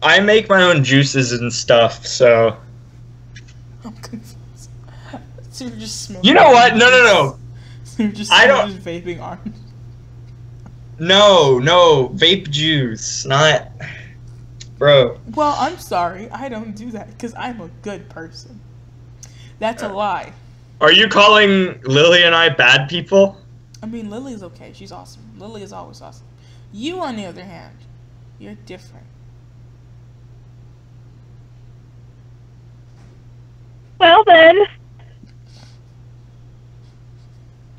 I make my own juices and stuff, so. I'm confused. So you're just smoking. You know what? No. So you're just vaping orange. No, vape juice, not. Bro. Well, I'm sorry. I don't do that because I'm a good person. That's a lie. Are you calling Lily and I bad people? I mean, Lily's okay. She's awesome. Lily is always awesome. You, on the other hand, you're different. Well then.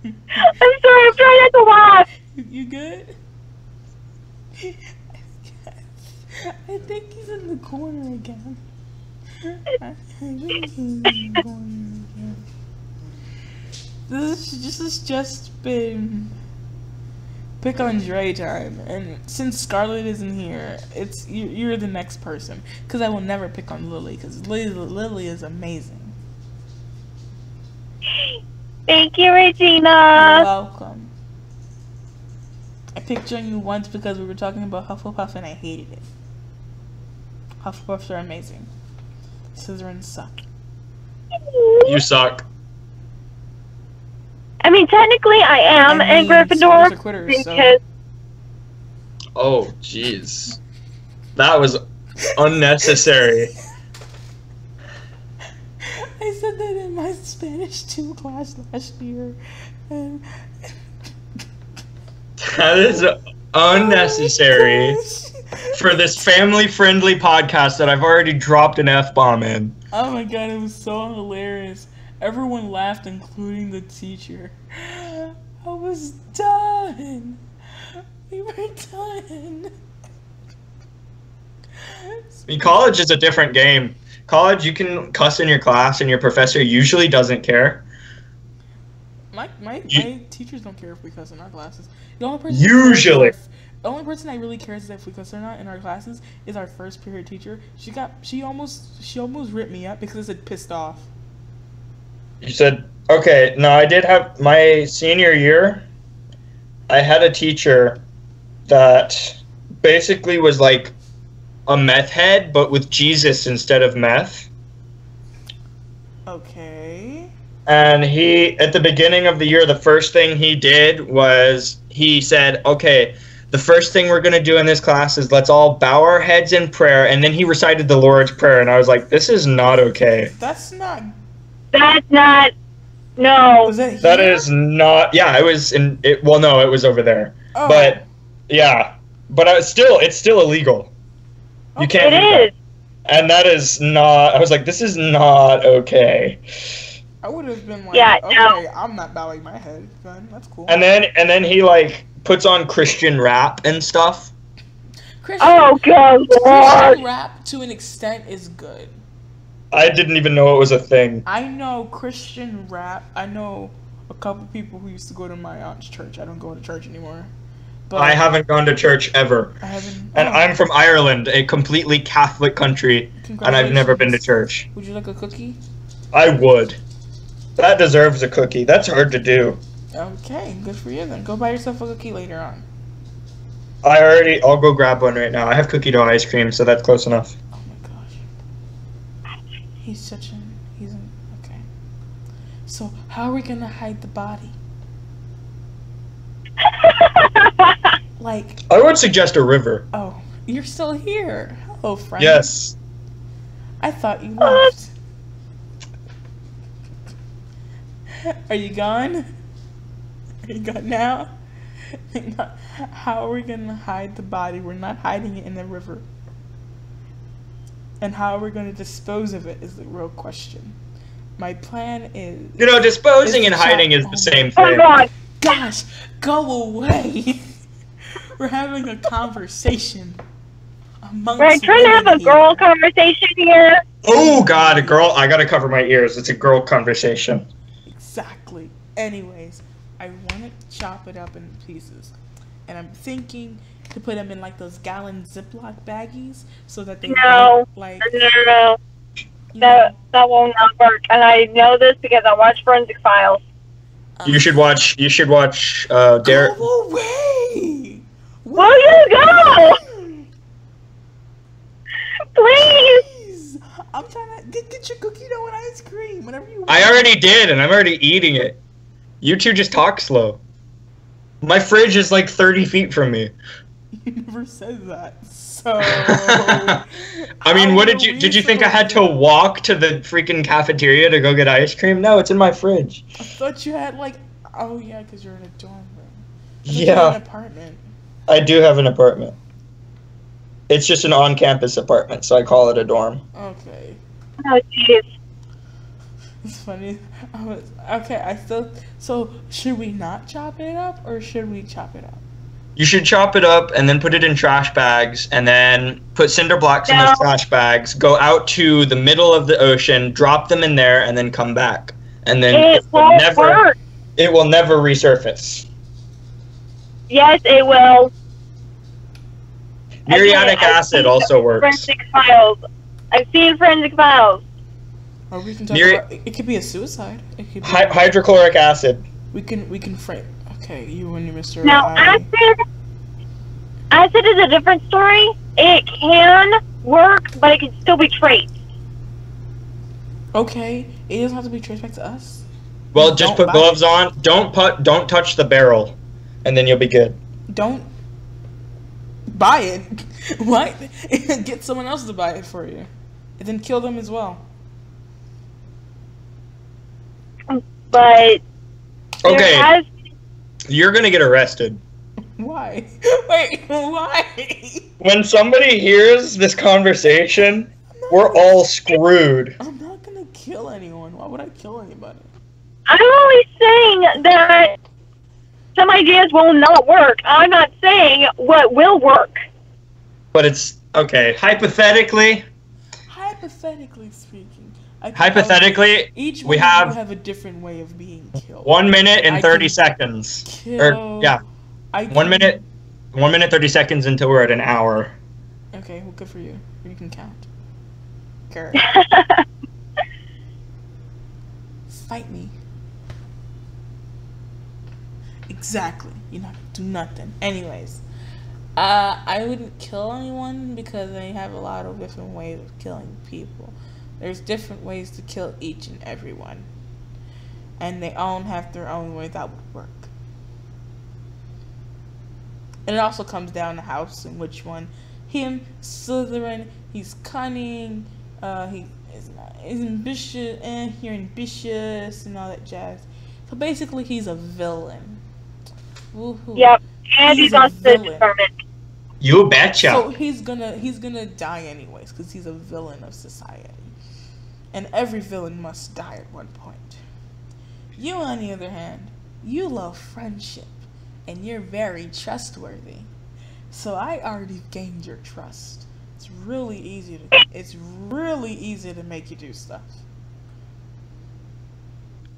I'm sorry, I'm trying not to laugh. You good? I think he's in the corner again. I think he's in the corner again. This has just been pick on Dre time, and since Scarlett isn't here, it's you're the next person. Because I will never pick on Lily, because Lily is amazing. Thank you, You're Regina. welcome. I picked on you once because we were talking about Hufflepuff and I hated it. Hufflepuffs are amazing. Slytherins suck. You suck. I mean, technically, I am in Gryffindor because. Oh, jeez. That was unnecessary. I said that in my Spanish 2 class last year. And That is unnecessary for this family-friendly podcast that I've already dropped an F-bomb in. oh my god, it was so hilarious. Everyone laughed, including the teacher. I was done. We were done. I mean, college is a different game. College, you can cuss in your class, and your professor usually doesn't care. My teachers don't care if we cuss in our classes. The only person that really cares if we cuss or not in our classes is our first period teacher. She almost ripped me up because I said pissed off. You said, okay, no, I did have, my senior year, I had a teacher that basically was like a meth head, but with Jesus instead of meth. Okay. And he, at the beginning of the year, the first thing he did was he said, okay, the first thing we're going to do in this class is let's all bow our heads in prayer. And then he recited the Lord's Prayer. And I was like, this is not okay. That's not. No. Was that here? That is not. Yeah, it was in. Well, no, it was over there. Oh. But yeah, but it's still illegal. You can't. It do is. that. And that is not. I was like, this is not okay. I would have been like, Yeah, okay, no. I'm not bowing my head. Then that's cool. And then he like puts on Christian rap and stuff. Christian, Oh, God, Lord. Christian rap to an extent is good. I didn't even know it was a thing. I know Christian rap. I know a couple people who used to go to my aunt's church. I don't go to church anymore. But I haven't gone to church ever. I haven't. And I'm from Ireland, a completely Catholic country, and I've never been to church. Would you like a cookie? I would. That deserves a cookie. That's hard to do. Okay, good for you then. Go buy yourself a cookie later on. I'll go grab one right now. I have cookie dough ice cream, so that's close enough. Oh my gosh. He's okay. So, how are we gonna hide the body? Like, I would suggest a river. oh, you're still here. Hello, friend. Yes. I thought you left. Are you gone? Are you gone now? How are we gonna hide the body? We're not hiding it in the river. And how are we gonna dispose of it is the real question. My plan is... You know, disposing is and to hiding chop- is the same Oh, thing. God. Gosh, go away. We're having a conversation amongst We're trying to have a women here. girl conversation here. Oh, God, a girl. I gotta cover my ears. It's a girl conversation. Exactly. Anyways, I want to chop it up in pieces. And I'm thinking to put them in like those gallon Ziploc baggies so that they No. won't, like, No. you That know, will not work. And I know this because I watch Forensic Files. You should watch. Derek. Go away! Will you go? Please. Please! I'm trying to get your cookie dough and ice cream whenever you want. I already did, and I'm already eating it. You two just talk slow. My fridge is like 30 feet from me. You never said that. So I mean, what did you think I had to walk to the freaking cafeteria to go get ice cream? No, it's in my fridge. I thought you had like, oh yeah, because you're in a dorm room. I thought you had Yeah, an apartment. I do have an apartment. It's just an on-campus apartment, so I call it a dorm. Okay, Oh, jeez. it's funny. So should we not chop it up or should we chop it up? You should chop it up and then put it in trash bags and then put cinder blocks in those trash bags, go out to the middle of the ocean, drop them in there, and then come back. And then It won't work. it will never resurface. Yes, it will. Muriatic I've acid seen also works. Forensic Files. I've seen Forensic Files. Or we can talk Miri- about it could be a suicide. It could be Hydrochloric acid. we can frame. Okay, you and your Mr. Now, acid is a different story. It can work, but it can still be traced. Okay, it doesn't have to be traced back to us. Well, just Don't put buy gloves on. Don't touch the barrel, and then you'll be good. Don't buy it. What? Get someone else to buy it for you, and then kill them as well. But there Okay, has you're gonna get arrested. Why? Wait, why? When somebody hears this conversation, we're all screwed. I'm not gonna kill anyone. Why would I kill anybody? I'm only saying that some ideas will not work. I'm not saying what will work. But it's okay. Hypothetically, Hypothetically speaking, I can hypothetically, each we one have of you have a different way of being killed. 1 minute and I 30 can seconds. Kill. Or yeah, 1 minute, 30 seconds until we're at an hour. Okay, well, good for you. You can count. Girl, fight me. Exactly. You're not gonna do nothing. Anyways, I wouldn't kill anyone because they have a lot of different ways of killing people. There's different ways to kill each and every one. And they all have their own way that would work. And it also comes down to house and which one. Him, Slytherin, he's cunning, he is not, he's ambitious, and you're ambitious, and all that jazz. So basically, he's a villain. Woohoo. Yep, and he's also determined. You betcha. So he's gonna die anyways, because he's a villain of society. And every villain must die at one point. You, on the other hand, you love friendship, and you're very trustworthy. So I already gained your trust. It's really easy to make you do stuff.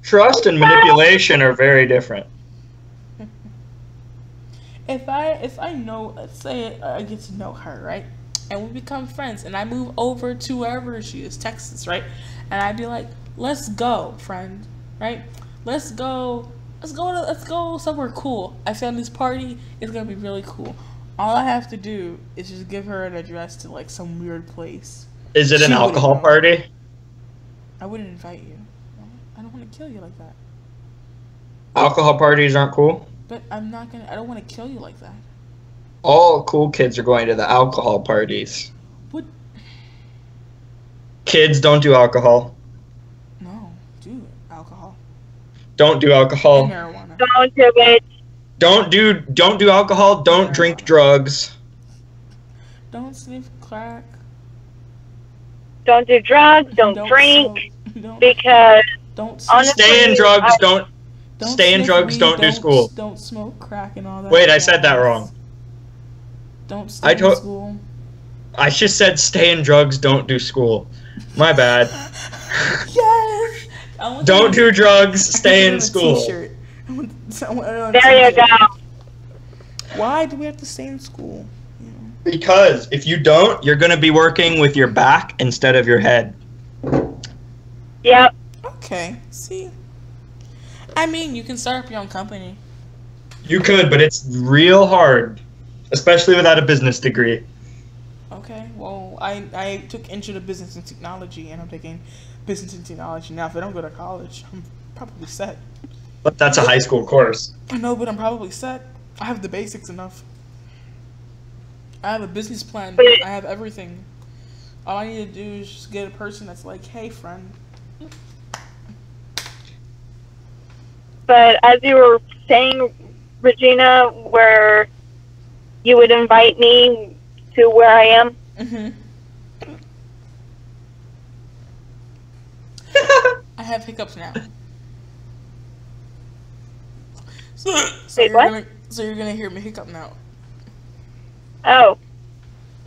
Trust and manipulation are very different. If I know, let's say I get to know her, right? And we become friends, and I move over to wherever she is, Texas, right? And I'd be like, let's go, friend, right? Let's go somewhere cool. I found this party, it's gonna be really cool. All I have to do is just give her an address to like some weird place. Is it an alcohol party? I wouldn't invite you. I don't want to kill you like that. Alcohol parties aren't cool? But I don't want to kill you like that. All cool kids are going to the alcohol parties. What? Kids don't do alcohol. No, do alcohol. Don't do alcohol. And marijuana. Don't do it. Don't do alcohol. Don't drink drugs. Don't sniff crack. Don't do drugs. Don't drink. Because honestly, stay in drugs. Don't stay in drugs. Weed, don't do school. Don't smoke crack and all that. Wait, I said that wrong. Don't stay in school. I just said stay in drugs. Don't do school. My bad. Yes. Don't do drugs. Stay in school. T-shirt. There you go. Why do we have to stay in school? You know? Because if you don't, you're going to be working with your back instead of your head. Yep. Okay. See? I mean, you can start up your own company. You could, but it's real hard. Especially without a business degree. Okay. Well, I took Intro to Business and Technology, and I'm taking Business and Technology now. If I don't go to college, I'm probably set. But that's a high school course. I know, but I'm probably set. I have the basics enough. I have a business plan. I have everything. All I need to do is just get a person that's like, hey, friend. But as you were saying, Regina, where you would invite me to where I am. Mm-hmm. I have hiccups now. So you're gonna hear me hiccup now. Oh,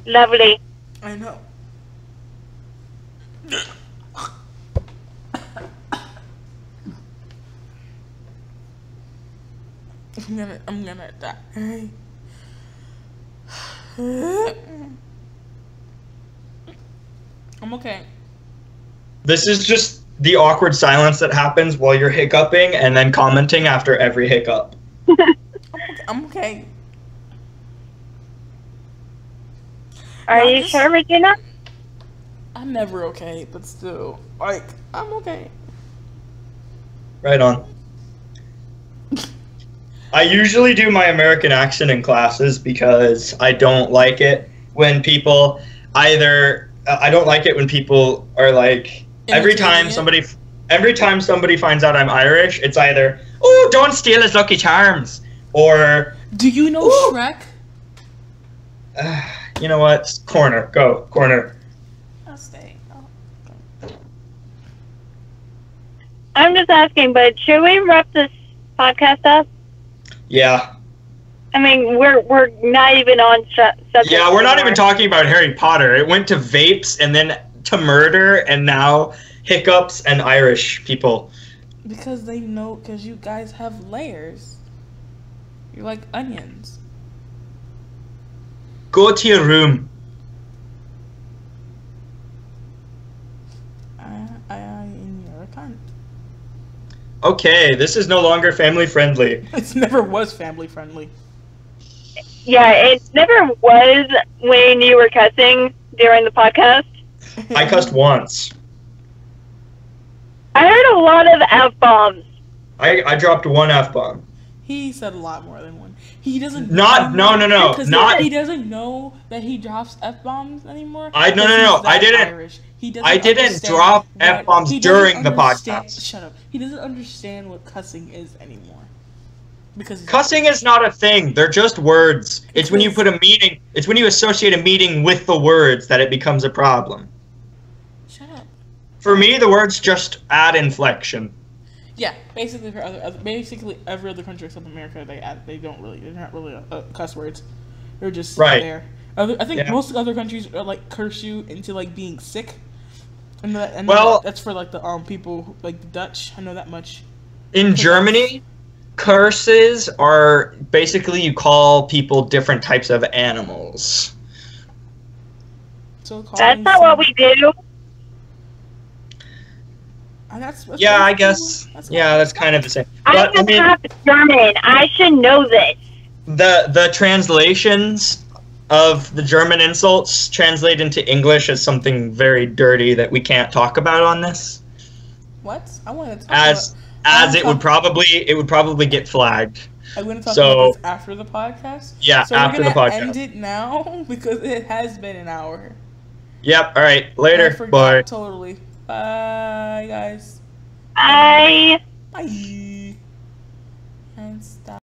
lovely. I know. I'm gonna die. I'm okay. This is just the awkward silence that happens while you're hiccuping and then commenting after every hiccup. I'm okay. Are you sure, Regina? I'm never okay, but still, like, I'm okay. Right on. I usually do my American accent in classes because I don't like it when people I don't like it when people are like, every time somebody finds out I'm Irish, it's either, oh, don't steal his Lucky Charms, or, do you know Shrek? You know what? Corner. Go. Corner. I'll stay. I'm just asking, but should we wrap this podcast up? Yeah. I mean, we're not even on subject. Yeah, we're not even talking about Harry Potter. It went to vapes and then to murder and now hiccups and Irish people. Because because you guys have layers. You're like onions. Go to your room. You're a cunt. Okay, this is no longer family friendly. It never was family friendly. Yeah, it never was when you were cussing during the podcast. I cussed once. I heard a lot of F-bombs. I dropped one F-bomb. He said a lot more than one. He doesn't. No. Not. He doesn't know that he drops F-bombs anymore. No. He's I didn't. Irish. I didn't drop F-bombs during the podcast. Shut up. He doesn't understand what cussing is anymore. Because cussing is not a thing. They're just words. It's when you put a meaning. It's when you associate a meaning with the words that it becomes a problem. Shut up. For me, the words just add inflection. Yeah, basically for basically every other country except America, they're not really cuss words. They're just there. I think most other countries are like curse you into like being sick. And that's for like the people like the Dutch. I know that much. In Germany, curses are basically you call people different types of animals. So that's not what we do. That's I guess. That's kind of the same. But, I'm half German. I should know this. The translations of the German insults translate into English as something very dirty that we can't talk about on this. What? I want to talk as it would probably get flagged. I'm going to talk about this after the podcast. Yeah, so after the podcast. We're going to end it now because it has been an hour. Yep. All right. Later. Bye. Totally. Bye, guys. Bye. Bye. And stop.